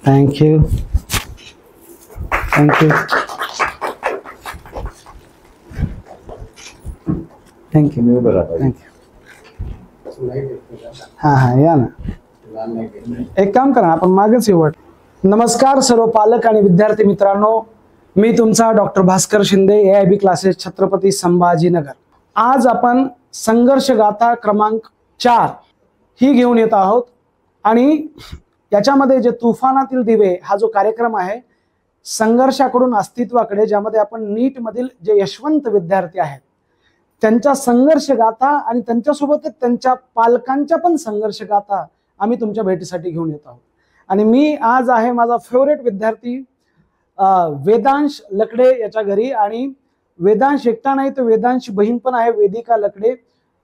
Thank you thank you thank you thank you. हां हां या ना. एक काम करा आपण मागेच येऊ. नमस्कार सर्व पालक आणि विद्यार्थी मित्रांनो, मी तुमचा doctor Bhaskar Shinde, AIB classes Chhatrapati Sambhajinagar. आज आपण संघर्ष गाथा क्रमांक 4 ही घेऊन येत आहोत आणि याच्यामध्ये जे तुफानातील दिवे हा जो कार्यक्रम आहे संघर्षाकडून अस्तित्वाकडे, ज्यामध्ये आपण नीट मधील जे यशवंत विद्यार्थी आहेत त्यांच्या संघर्ष गाथा आणि त्यांच्यासोबतच त्यांच्या पालकांच्या पण संघर्ष गाथा आम्ही तुमच्या भेटीसाठी घेऊन येत आहोत. आणि मी आज आहे माझा फेवरेट विद्यार्थी वेदांश लकडे याच्या घरी. आणि वेदांश एकटा नाही तर वेदांश बहीण पण आहे वेदिका लकडे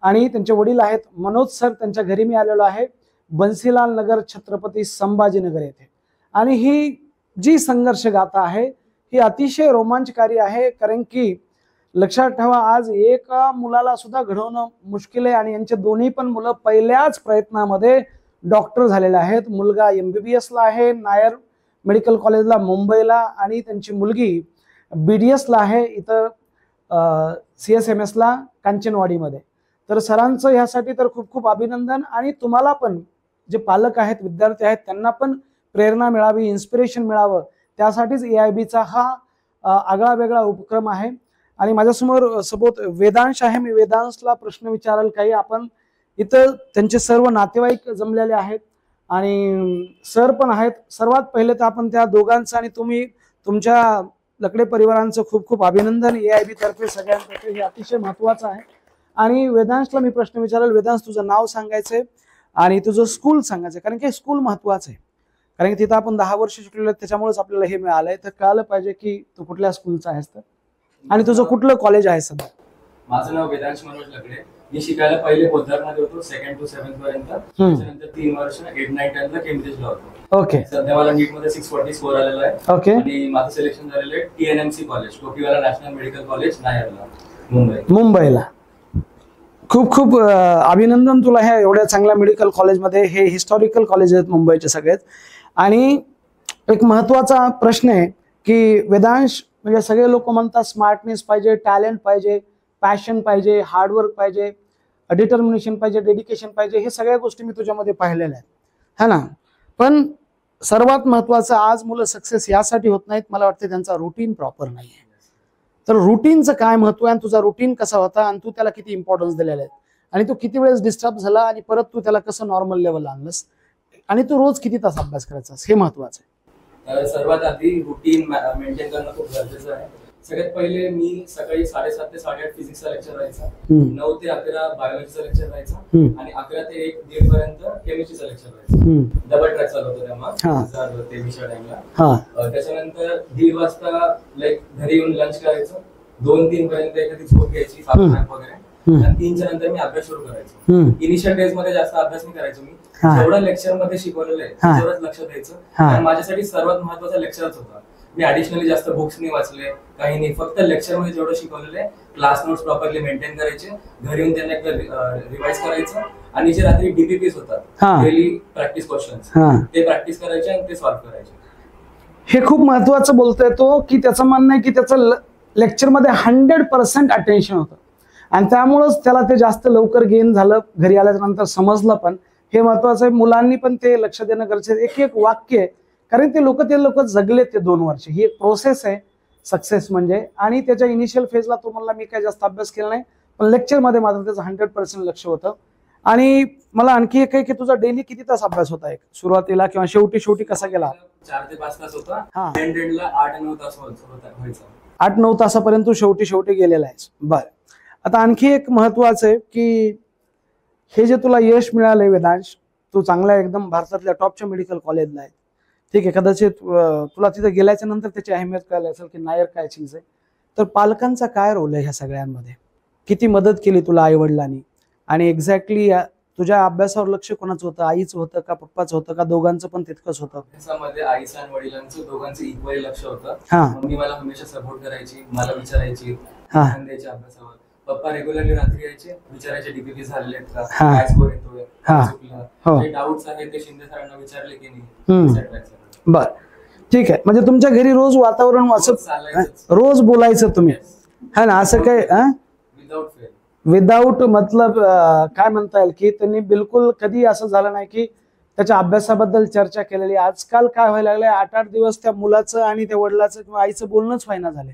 आणि त्यांचे वडील आहेत मनोज सर. त्यांच्या घरी मी आलेलो आहे बन्सीलाल नगर छत्रपती संभाजीनगर येथे. आणि ही जी संघर्ष गाथा आहे ही अतिशय रोमांचकारी आहे, कारण की लक्षात ठेवा आज एका मुलाला सुद्धा घडवणं मुश्किल आहे आणि यांचे दोन्ही पण मुलं पहिल्याच प्रयत्नामध्ये डॉक्टर झालेले आहेत. मुलगा MBBS ला आहे नायर मेडिकल कॉलेजला मुंबईला आणि त्यांची मुलगी BDS ला आहे इथं CSMS ला कांचनवाडीमध्ये. तर सरांचं ह्यासाठी तर खूप खूप अभिनंदन. आणि तुम्हाला पण जे पालक आहेत विद्यार्थी आहेत त्यांना पण प्रेरणा मिळावी, इन्स्पिरेशन मिळावं, त्यासाठीच AIBचा हा आगळा वेगळा उपक्रम आहे. आणि माझ्यासमोर सोबत वेदांश आहे. मी वेदांशला प्रश्न विचाराल काही. आपण इथं त्यांचे सर्व नातेवाईक जमलेले आहेत आणि सर पण आहेत. सर्वात पहिले तर आपण त्या दोघांचं आणि तुम्ही तुमच्या लकडे परिवारांचं खूप खूप अभिनंदन AIB तर्फे सगळ्यांतर्फे, हे अतिशय महत्त्वाचं आहे. आणि वेदांशला मी प्रश्न विचारेल. वेदांश तुझं नाव सांगायचंय आणि तुझं स्कूल सांगायचं, कारण की स्कूल महत्त्वाचं आहे, कारण की तिथं आपण 10 वर्ष शिकलेलो त्याच्यामुळेच आपल्याला हे मिळालंय. तर कळालं पाहिजे की तू कुठल्या स्कूलचा आहेस तर, आणि तुझं कुठलं कॉलेज आहे सध्या. माझं नाव वेदांश मनोज लकडे. मी शिकायला पहिले पोद्दारमध्ये होतो 2nd to 7th पर्यंत. त्याच्यानंतर 3 वर्ष 8, 9, 10 ला केम्ब्रिजला होतो. ओके. सध्या मला नीट मध्ये 640 स्कोर आलेला आहे. ओके. आणि माझं सिलेक्शन झालेलं आहे TNMC college, Topiwala national medical college नायरला मुंबईला. खूप खूप अभिनंदन तुला ह्या एवढ्या चांगल्या मेडिकल कॉलेजमध्ये. हे हिस्टॉरिकल कॉलेज आहेत मुंबईचे सगळेच. आणि एक महत्त्वाचा प्रश्न आहे की वेदांश, म्हणजे सगळे लोक म्हणतात स्मार्टनेस पाहिजे, टॅलेंट पाहिजे, पॅशन पाहिजे, हार्डवर्क पाहिजे, डिटर्मिनेशन पाहिजे, डेडिकेशन पाहिजे. हे सगळ्या गोष्टी मी तुझ्यामध्ये पाहिलेल्या आहेत, है ना. पण सर्वात महत्त्वाचं आज मुलं सक्सेस यासाठी होत नाहीत, मला वाटतं त्यांचा रुटीन प्रॉपर नाही आहे. तर रुटीनचं काय महत्त्व आहे आणि तुझा रुटीन कसा होता आणि तू त्याला किती इम्पॉर्टन्स दिलेला आहे आणि तू किती वेळेस डिस्टर्ब झाला आणि परत तू त्याला कसं नॉर्मल लेवलला आणलंस आणि तू रोज किती तास अभ्यास करायचास, हे महत्त्वाचं आहे. सर्वात आधी रुटीन मेंटेन करणं खूप गरजेचं आहे. सगळ्यात पहिले मी सकाळी 7:30 ते 8:30 फिजिक्सचा लेक्चर राहायचा, 9 ते 11 बायोलॉजीचा लेक्चर राहायचा आणि 11 ते 1-1:30 पर्यंत केमिस्ट्रीचा लेक्चर राहायचा. डबल ट्रॅक चालू होतं तेव्हा ते विषय टाइमला. त्याच्यानंतर 1:30 वाजता लाईक घरी येऊन लंच करायचं, 2-3 पर्यंत एखादी झोप घ्यायची, वगैरे. आणि 3च्या नंतर मी अभ्यास सुरू करायचो. इनिशियल डेज मध्ये जास्त अभ्यास नाही करायचो मी. जेवढं लेक्चर मध्ये शिकवलेलं आहे तेवढंच लक्ष द्यायचं आणि माझ्यासाठी सर्वात महत्त्वाचा लेक्चरच होता. मी ऍडिशनली जास्त बुक्स नाही वाचले, काही नाही, फक्त लेक्चर मध्ये जेवढं शिकवलेलं आहे क्लास नोट्स प्रॉपरली मेंटेन करायचे, घरी येऊन त्यांना एकदा रिवाइज करायचं आणि जे रात्री DPPs होतात डेली प्रॅक्टिस क्वेश्चन्स ते प्रॅक्टिस करायचे आणि ते सॉल्व्ह करायचे. हे खूप महत्त्वाचं बोलतोय तो, की त्याचं म्हणणं आहे की त्याचं लेक्चरमध्ये 100% अटेन्शन होतं आणि त्यामुळंच त्याला ते जास्त लवकर गेन झालं, घरी आल्यानंतर समजलं. पण हे महत्त्वाचं आहे, मुलांनी पण ते लक्ष देणं गरजेचं आहे. एक वाक्य आहे, कारण ते लोक जगले ते 2 वर्ष. ही एक प्रोसेस आहे सक्सेस म्हणजे. आणि त्याच्या इनिशियल फेजला तो म्हणला मी काय जास्त अभ्यास केला नाही, पण लेक्चरमध्ये मात्र त्याचं 100% लक्ष होतं. आणि मला आणखी एक आहे की तुझा डेली किती तास अभ्यास होता, एक सुरुवातीला किंवा शेवटी कसा गेला? 4 ते 5 तास होता. 8-9 तास व्हायचा. 8-9 तासापर्यंत तू शेवटी गेलेला आहेस. बरं, आता आणखी एक महत्त्वाचं आहे की हे जे तुला यश मिळालंय वेदांश, तू चांगल्या एकदम भारतातल्या टॉपच्या मेडिकल कॉलेजला आहे, ठीक आहे. कदाचित तुला तिथे गेल्याच्या नंतर त्याची अहमियत कळली असेल की नायर काय चीज आहे. तर पालकांचा काय रोल आहे ह्या सगळ्यांमध्ये? किती मदत केली तुला आई वडिलांनी आणि एक्झॅक्टली तुझ्या अभ्यासावर लक्ष कोणाचं होतं? आईचं होतं का पप्पाचं होतं का दोघांचं पण तितकंच होतं? त्याच्यामध्ये आईचं आणि वडिलांचं दोघांचं इक्वली लक्ष होतं. मम्मी मला हमेशा सपोर्ट करायची, मला विचारायची द्यायची अभ्यासावर. पप्पा रेग्युलरली रात्री यायचे, विचारायचे DPP झालेले आहेत का, काय स्कोर येतोय, चुकलं, जे डाऊट्स आहेत ते शिंदे सरांना विचारले की नाही. बर, ठीक आहे. म्हणजे तुमच्या घरी रोज वातावरण असं रोज बोलायचं तुम्ही, है ना? असं काय विदाउट फेल, विदाऊट मतलब काय म्हणता येईल की त्यांनी बिलकुल कधी असं झालं नाही की त्याच्या अभ्यासाबद्दल चर्चा केलेली. आजकाल काय व्हायला लागलंय, 8-8 दिवस त्या मुलाचं आणि त्या वडिलाचं किंवा आईचं बोलणंच व्हायना झालंय.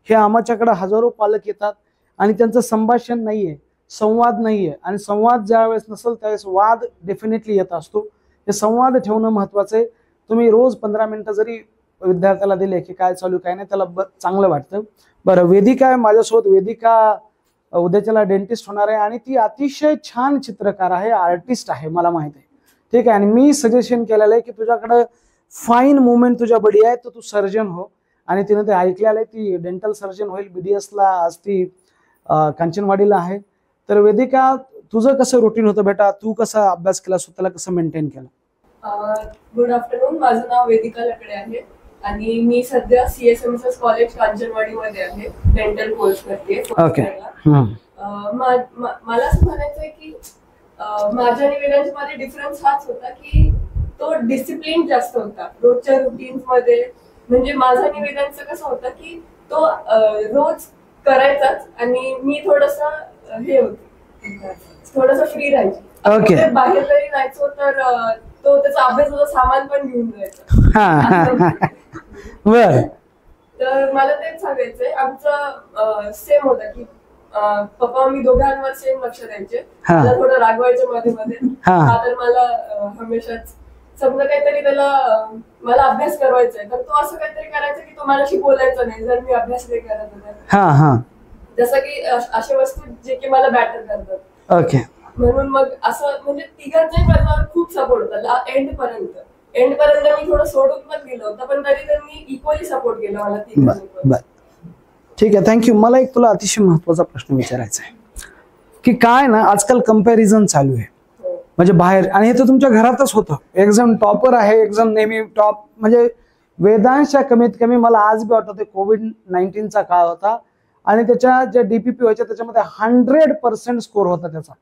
हे आमच्याकडे हजारो पालक येतात आणि त्यांचं संभाषण नाहीये, संवाद नाहीये. आणि संवाद ज्या वेळेस नसेल त्यावेळेस वाद डेफिनेटली येत असतो. हे संवाद ठेवणं महत्वाचं आहे. तुम्ही रोज 15 मिनिटं जरी विद्यार्थ्याला दिले की काय चालू काय नाही, त्याला चांगलं वाटतं. बरं, वेदिका आहे माझ्यासोबत. वेदिका उद्याच्याला डेंटिस्ट होणार आहे आणि ती अतिशय छान चित्रकार आहे, आर्टिस्ट आहे, मला माहित आहे. ठीक आहे. आणि मी सजेशन केलेलं आहे की तुझ्याकडं फाईन मुवमेंट तुझ्या बडी आहे, तर तू सर्जन हो. आणि तिने ते ऐकलेलं आहे, ती डेंटल सर्जन होईल. BDS ला आज ती कांचनवाडीला आहे. तर वेदिका, तुझं कसं रुटीन होतं बेटा? तू कसा अभ्यास केला, स्वतःला कसं मेंटेन केलं? Good afternoon. माझं नाव वेदिका लकडे आहे आणि मी सध्या CSMSS कॉलेज कांचनवाडीमध्ये आहे, डेंटल कोर्स करते. ओके. मला असं म्हणायचंय की माझ्या आणि वेदांच्या डिफरन्स हाच होता की तो डिसिप्लिन जास्त होता रोजच्या रुटीन्स मध्ये. म्हणजे माझा आणि वेदांचं कसं होतं की तो रोज करायचाच आणि मी थोडस हे होते, थोडस फ्री राहायची. ओके. बाहेर जरी जायचो तर तो त्याचा अभ्यासाचं सामान पण घेऊन जायचा. बर. तर मला तेच सांगायचंय, आमचं सेम होतं की पप्पा मी दोघांवर सेम लक्ष द्यायचे. मला थोडं रागवायचे मध्ये मध्ये. तर मला हमेशाच समजा काहीतरी त्याला मला अभ्यास करवायचा आहे तर तो असं काहीतरी करायचं की तो माझ्याशी बोलायचा नाही जर मी अभ्यास नाही करत तर. जसं की अशा वस्तू जे की मला बॅटर करतात. ओके. म्हणून मग असं म्हणजे तिघांचाही माझ्यावर खूप सपोर्ट होता एंड पर्यंत मी थोडं सोडून पण गेलो होतं, पण तरी त्यांनी इक्वली सपोर्ट केला मला तिघांनी. ठीक आहे, थँक्यू. मला एक तुला अतिशय महत्वाचा प्रश्न विचारायचा आहे की काय ना, आजकाल कंपॅरिझन चालू आहे. म्हणजे बाहेर, आणि हे तर तुमच्या घरातच होतं. एक जण टॉपर आहे, एक जण नेहमी टॉप. म्हणजे वेदांशच्या कमीत कमी मला आज बी आठवते, COVID-19चा काळ होता आणि त्याच्या ज्या DPP व्हायच्या त्याच्यामध्ये 100% स्कोर होता त्याचा.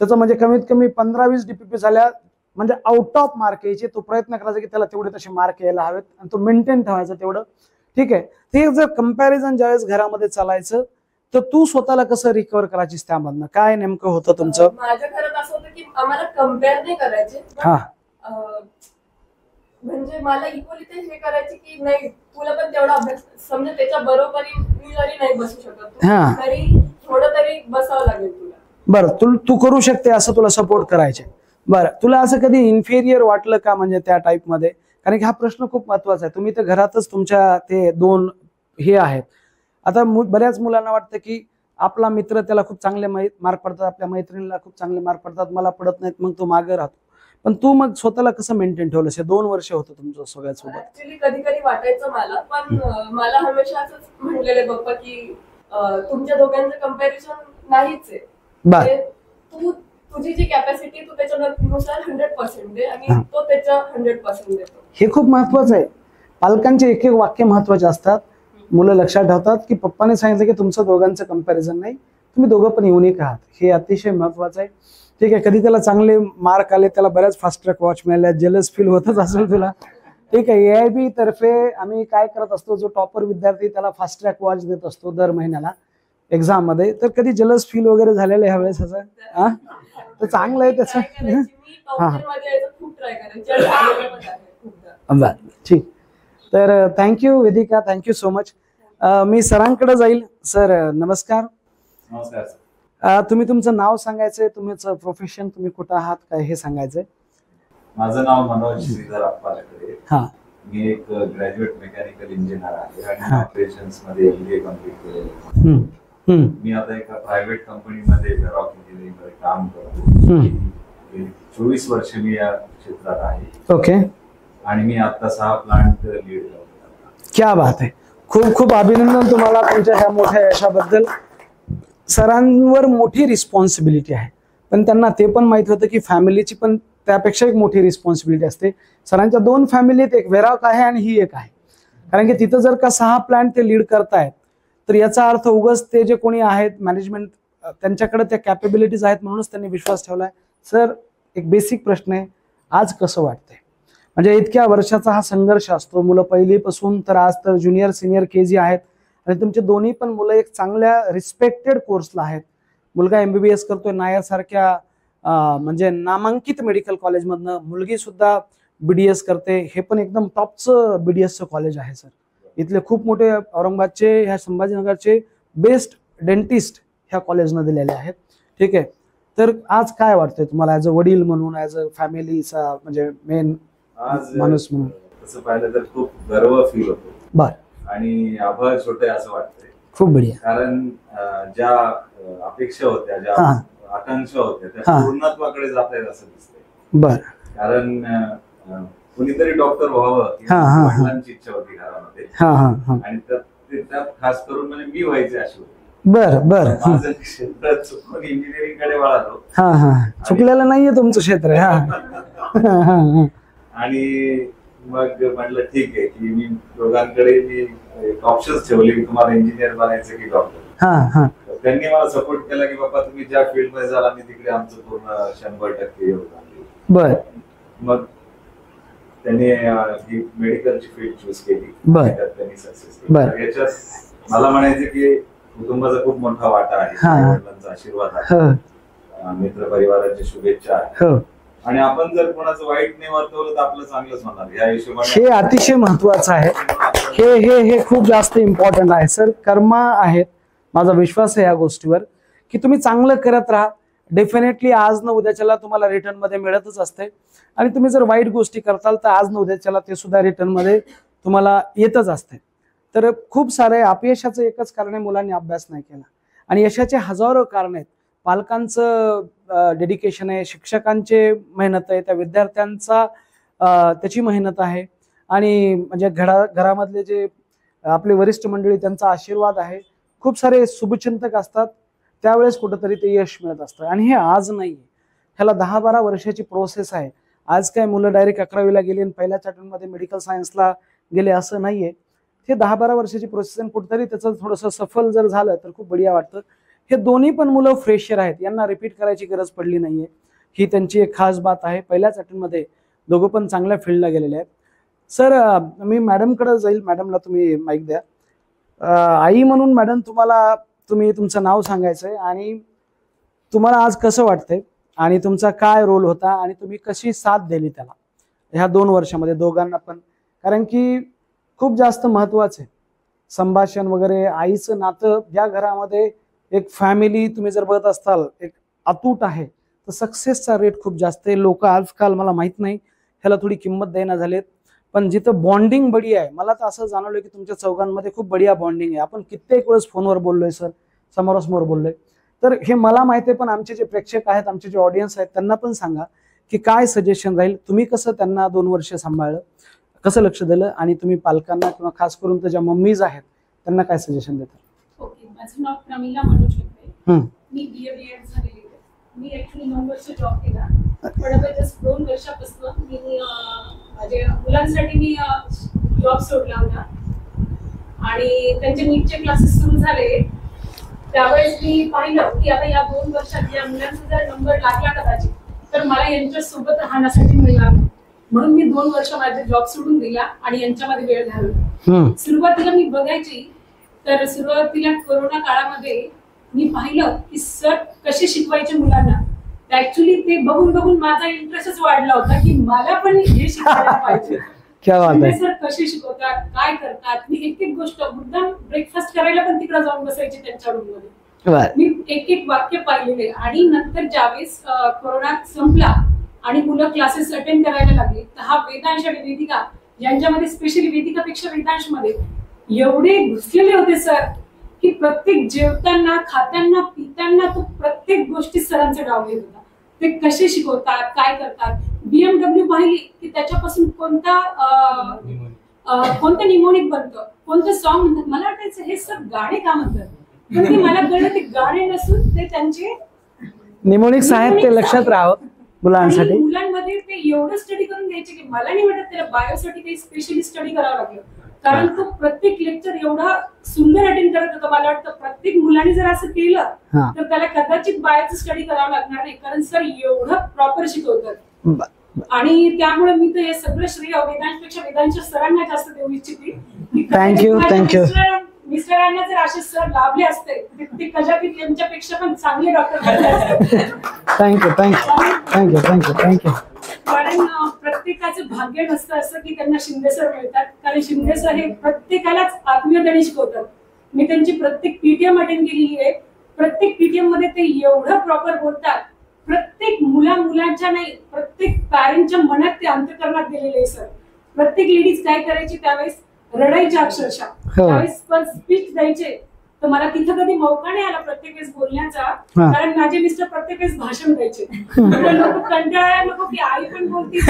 म्हणजे कमीत कमी 15-20 DPP झाल्या म्हणजे आउट ऑफ मार्क यायचे. तो प्रयत्न करायचा की त्याला तेवढे तसे मार्क यायला हवेत आणि तो मेंटेन ठेवायचा तेवढं. ठीक आहे. ते जर कंपॅरिझन ज्यावेळेस घरामध्ये चालायचं तर तू स्वतःला कसं रिकव्हर करायचीस त्यामधनं? काय नेमकं होतं तुमचं? माझ्या घरात असं होतं की आम्हाला कम्पेअर नाही करायचे. म्हणजे मला इक्वली ते हे करायचे की नाही तुला पण तेवढा अभ्यास, समजा त्याच्या बरोबरी मी जरी नाही बसू शकत तरी थोडं तरी बसावं लागेल तुला. बरं, तू करू शकते असं तुला सपोर्ट करायचे. बरं, तुला असं कधी इन्फेरियर वाटलं का म्हणजे त्या टाइप मध्ये? कारण की हा प्रश्न खूप महत्वाचा आहे. तुम्ही तर घरातच तुमच्या ते दोन हे आहेत. आता बऱ्याच मुलांना वाटतं की आपला मित्र त्याला खूप चांगले मार्क पडतात, आपल्या मैत्रिणीला खूप चांगले मार्क पडतात, मला पडत नाहीत, मग तो मागे राहतो. पण तू मग स्वतःला कसं मेंटेन ठेवलंस? हे 2 वर्ष होतं तुमचं सगळ्यासोबत. ऍक्च्युली कधी कधी वाटायचं मला, पण मला हमेशा असंच म्हणलेले पप्पा की तुमच्या दोघांचं कंपॅरिझन नाहीच आहे. तुझी जी कॅपॅसिटी तू त्याच्यानुसार 100% दे आणि तो त्याच्या 100% देतो. हे खूप महत्वाचं आहे. पालकांचे एक एक वाक्य महत्वाचे असतात. मुलं लक्षात ठेवतात की पप्पाने सांगितलं की तुमचं दोघांचं कंपॅरिझन नाही, तुम्ही दोघं पण युनिक आहात. हे अतिशय महत्वाचं आहे. ठीक आहे. कधी त्याला चांगले मार्क आले, त्याला बऱ्याच फास्ट ट्रॅक वॉच मिळाल्या, जेलस फील होतच असेल तुला. ठीक आहे. AIB तर्फे आम्ही काय करत असतो, जो टॉपर विद्यार्थी त्याला फास्ट ट्रॅक वॉच देत असतो दर महिन्याला एक्झाम मध्ये. तर कधी जलस फील वगैरे झालेलं आहे ह्यावेळेस असं? तर चांगलं आहे त्याचं. ठीक. तर thank you Vedika, thank you so much. मी सरांकडे जाईल. सर नमस्कार. नमस्कार. तुम्ही तुमचं नाव सांगायचंय, तुमचं प्रोफेशन, तुम्ही कुठं आहात काय हे सांगायचंय. माझं नाव मनोज श्रीधर अप्पा लकडे. हा, मी एक ग्रॅज्युएट मेकॅनिकल इंजिनियर आहे आणि ऑपरेशन्स मध्ये MBA कम्प्लीट केलेलं. मी आता एका प्रायव्हेट कंपनीमध्ये झेरॉक्स इंजिनिअरिंग मध्ये काम करतो. 24 वर्ष मी या क्षेत्रात आहे. ओके. आणि मी आता 6 प्लांट लीड करतो. क्या बात आहे. खूप खूप अभिनंदन तुम्हाला तुमच्या ह्या मोठ्या यशाबद्दल. सरांवर मोठी रिस्पॉन्सिबिलिटी आहे, पण त्यांना ते पण माहित होतं की फॅमिलीची पण त्यापेक्षा एक मोठी रिस्पॉन्सिबिलिटी असते. सरांच्या 2 फॅमिलीत, एक वेराक आहे आणि ही एक आहे. कारण की तिथं जर का 6 प्लांट ते लीड करतायत तर याचा अर्थ उगाच ते जे कोणी आहेत मॅनेजमेंट त्यांच्याकडे त्या कॅपेबिलिटीज आहेत म्हणूनच त्यांनी विश्वास ठेवलाय. सर एक बेसिक प्रश्न आहे, आज कसं वाटतंय? म्हणजे इतक्या वर्षाचा हा संघर्ष असतो. मुलं पहिलीपासून तर आज तर ज्युनियर सिनियर KG आहेत आणि तुमचे दोन्ही पण मुलं एक चांगल्या रिस्पेक्टेड कोर्सला आहेत. मुलगा MBBS करतोय नायर सारख्या म्हणजे नामांकित मेडिकल कॉलेजमधनं, मुलगी सुद्धा BDS करते. हे पण एकदम टॉपचं BDSचं कॉलेज आहे सर. इथले खूप मोठे औरंगाबादचे, ह्या संभाजीनगरचे बेस्ट डेंटिस्ट ह्या कॉलेजनं दिलेले आहेत. ठीक आहे. तर आज काय वाटतंय तुम्हाला ऍज अ वडील म्हणून, ऍज अ फॅमिलीचा म्हणजे मेन माणूस म्हणून? तसं पाहिलं तर खूप गर्व फील होतो. बर. आणि आभार छोटे असं वाटतंय. खूप बढिया. कारण ज्या अपेक्षा होत्या, ज्या आकांक्षा होत्या त्या पूर्णत्वाकडे जात आहेत असं दिसतंय. बर. कारण कुणीतरी डॉक्टर व्हावं वडिलांची इच्छा होती घरामध्ये. आणि त्यात खास करून म्हणजे मी व्हायचे अशी होती. बर बर. माझं क्षेत्र चुकून इंजिनिअरिंग कडे वळालो. चुकलेलं नाहीये तुमचं क्षेत्र. आणि मग म्हटलं ठीक आहे की मी दोघांकडे मी ऑप्शन्स ठेवले की तुम्हाला इंजिनियर बनायचं की डॉक्टर. त्यांनी मला सपोर्ट केला की बाबा तुम्ही ज्या फील्ड मध्ये जाल आम्ही तिकडे आमचं पूर्ण 100% योगदान देऊ. बर. मग त्यांनी ही मेडिकलची फील्ड चूज केली. त्यांनी सक्सेस केली. याच्यात मला म्हणायचं की कुटुंबाचा खूप मोठा वाटा आहे, वडिलांचा आशीर्वाद आहे, मित्र परिवाराच्या शुभेच्छा आहेत. आणि आपण जर कोणाचं वाईट नाही वर्तवलं तर आपलं चांगलंच होणार. या हिशोबाने हे अतिशय महत्वाचं आहे. हे हे हे खूप जास्त इम्पॉर्टंट आहे सर. कर्म आहेत. माझा विश्वास आहे या गोष्टीवर की तुम्ही चांगलं करत राहा. डेफिनेटली आज न उद्याच्याला तुम्हाला रिटर्न मध्ये मिळतच असते. आणि तुम्ही जर वाईट गोष्टी करताल तर आज न उद्याच्याला ते सुद्धा रिटर्न मध्ये तुम्हाला येतच असते. तर खूप सारे अपयशाचं एकच कारण आहे, मुलांनी अभ्यास नाही केला. आणि यशाचे हजारो कारण आहेत. पालकांचं डेडिकेशन आहे, शिक्षकांचे मेहनत आहे, त्या विद्यार्थ्यांचा त्याची मेहनत आहे, आणि म्हणजे घरामधले जे आपले वरिष्ठ मंडळी त्यांचा आशीर्वाद आहे. खूप सारे शुभचिंतक असतात, त्यावेळेस कुठंतरी ते यश मिळत असतं. आणि हे आज नाही, ह्याला 10-12 वर्षाची प्रोसेस आहे. आज काय मुलं डायरेक्ट 11वीला गेली आणि पहिल्याच अटेम्प्टमध्ये मेडिकल सायन्सला गेले असं नाहीये. हे 10-12 वर्षाची प्रोसेस आहे. कुठंतरी त्याचं थोडंसं सफल जर झालं तर खूप बढिया वाटतं. हे दोन्ही पण मुलं फ्रेशर आहेत, यांना रिपीट करायची गरज पडली नाहीये. ही त्यांची एक खास बात आहे. पहिल्याच अटेम्प्टमध्ये दोघं पण चांगल्या फील्डला गेलेले आहेत. सर मी मॅडमकडे जाईल. मॅडमला तुम्ही माईक द्या. आई म्हणून मॅडम तुम्ही तुमचं नाव सांगायचंय आणि तुम्हाला आज कसं वाटतंय आणि तुमचा काय रोल होता आणि तुम्ही कशी साथ दिली त्याला ह्या 2 वर्षामध्ये दोघांना पण. कारण की खूप जास्त महत्वाचं आहे संभाषण वगैरे. आईचं नातं ज्या घरामध्ये एक फॅमिली तुम्ही जर बघत असताल एक अतूट आहे तर सक्सेसचा रेट खूप जास्त आहे. लोक आजकाल मला माहित नाही ह्याला थोडी किंमत देण्यात झालेत, पण जिथं बॉन्डिंग बढिया आहे. मला तर असं जाणवलं की तुमच्या चौघांमध्ये खूप बढिया बॉन्डिंग आहे. आपण कित्येक वेळेस फोनवर बोललोय सर, समोरासमोर बोललोय. तर हे मला माहिती आहे, पण आमचे जे प्रेक्षक आहेत, आमचे जे ऑडियन्स आहेत त्यांना पण सांगा की काय सजेशन राहील. तुम्ही कसं त्यांना 2 वर्ष सांभाळलं, कसं लक्ष दिलं, आणि तुम्ही पालकांना किंवा खास करून त्या ज्या मम्मीज आहेत त्यांना काय सजेशन देता? ओके, माझं नाव प्रमिला मनोज शकते. मी BA-BEd झालेली आहे. मी ऍक्च्युली 9 वर्ष जॉब केला, पण आता जस्ट 2 वर्षापासून मी माझ्या मुलांसाठी मी जॉब सोडला होता आणि त्यांचे नीटचे क्लासेस सुरू झाले. त्यावेळेस मी पाहिलं की आता या 2 वर्षात या मुलांचा जर नंबर लागला कदाचित तर मला यांच्यासोबत राहण्यासाठी मिळणार नाही. म्हणून मी 2 वर्ष माझा जॉब सोडून दिला आणि यांच्यामध्ये वेळ घालवला. सुरुवातीला मी बघायची तर सुरुवातीला कोरोना काळामध्ये मी पाहिलं की सर कसे शिकवायचे मुलांना. ऍक्च्युली ते बघून बघून माझा इंटरेस्टच वाढला होता की मला पण हे शिकायला पाहिजे. सर कसे शिकवतात, काय करतात. मी एक गोष्ट मुद्दाम ब्रेकफास्ट करायला पण तिकडे जाऊन बसायचे त्यांच्या रूम मध्ये. मी एक वाक्य पाहिलेले. आणि नंतर ज्यावेळेस कोरोना संपला आणि मुलं क्लासेस अटेंड करायला लागले तर हा वेदांश आणि वेदिका यांच्यामध्ये स्पेशली वेदिकापेक्षा वेदांश मध्ये एवढे घुसलेले होते सर की प्रत्येक जेवताना, खाताना, पिताना तो प्रत्येक गोष्टी सरांचा डाव घेत होता. ते कसे शिकवतात, काय करतात. BMW पाहिली की त्याच्यापासून कोणतं निमोनिक बनतं, कोणतं सॉन्ग म्हणतात. मला वाटायचं हे सर गाणे का म्हणतात, पण ते मला कळलं ते गाणे नसून ते त्यांचे निमोनिक्स आहेत, ते लक्षात राहावं मुलांसाठी. मुलांमध्ये ते एवढं स्टडी करून घ्यायचे की मला नाही वाटत त्याला बायोसाठी काही स्पेशली स्टडी करावं लागलं. कारण तो प्रत्येक लेक्चर एवढा सुंदर अटेंड करत होता. मला वाटतं प्रत्येक मुलाने जर असं केलं तर त्याला कदाचित बायोचं स्टडी करावं लागणार नाही, कारण सर एवढं प्रॉपर शिकवतात. आणि त्यामुळे मी तर हे सगळं श्रेय वेदांतपेक्षा वेदांच्या सरांना जास्त देऊ इच्छिते. Thank you thank you. मिस्टरांना जर असे सर लाभले असते ते कदाचित त्यांच्यापेक्षा पण चांगले डॉक्टर बनले असते. Thank you thank you thank you thank you thank you. कारण प्रत्येकाचं भाग्य नसतं असं की त्यांना शिंदे सर मिळतात. कारण शिंदे सर हे प्रत्येकालाच आत्मीयतेने शिकवतात. मी त्यांची प्रत्येक पीटीएम अटेंड केलेली आहे. प्रत्येक पीटीएम मध्ये ते एवढं प्रॉपर बोलतात. प्रत्येक मुलांच्या नाही, प्रत्येक पॅरेंटच्या मनात ते अंतःकरणात गेलेले आहे सर. प्रत्येक लेडीज काय करायची त्यावेळेस रडायच्या अक्षरशः. त्यावेळेस पण स्पीच द्यायचे. तर मला तिथं कधी मौका नाही आला प्रत्येक वेळेस बोलण्याचा. कारण माझे मिस्टर प्रत्येक वेळेस भाषण द्यायचे. लोक कंटाळा नको की आई पण बोलती.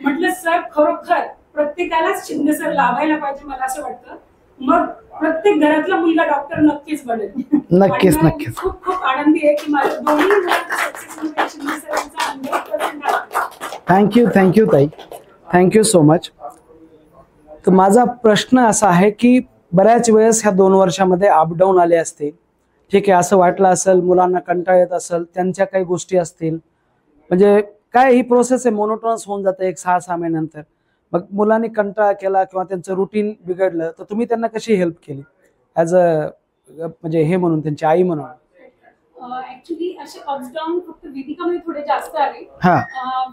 म्हटलं सर खरोखर प्रत्येकालाच शिंदे सर लाभायला पाहिजे मला असं वाटतं. मग प्रत्येक घरातला मुलगा डॉक्टर नक्कीच बनेल. नक्कीच नक्कीच. खूप खूप आनंदी आहे की माझ्या दोन्ही मुलांचा सक्सेसफुल शिंदे सरांचा 100% थँक्यू थँक्यू ताई, थँक्यू सो मच. तर माझा प्रश्न असा आहे की बऱ्याच वेळेस ह्या 2 वर्षामध्ये अपडाऊन आले असते. ठीक आहे, असं वाटलं असेल मुलांना कंटाळा येत असेल, त्यांच्या काही गोष्टी असतील, म्हणजे काय ही प्रोसेस आहे, मोनोटोनस होऊन जाते एक 6-6 महिन्यानंतर. मग मुलांनी कंटाळा केला किंवा त्यांचं रुटीन बिघडलं तर तुम्ही त्यांना कशी हेल्प केली ॲज अ म्हणजे हे म्हणून, त्यांची आई म्हणून? ऍक्च्युली असे अप्स डाऊन फक्त वेदिकामध्ये थोडे जास्त आले. हा.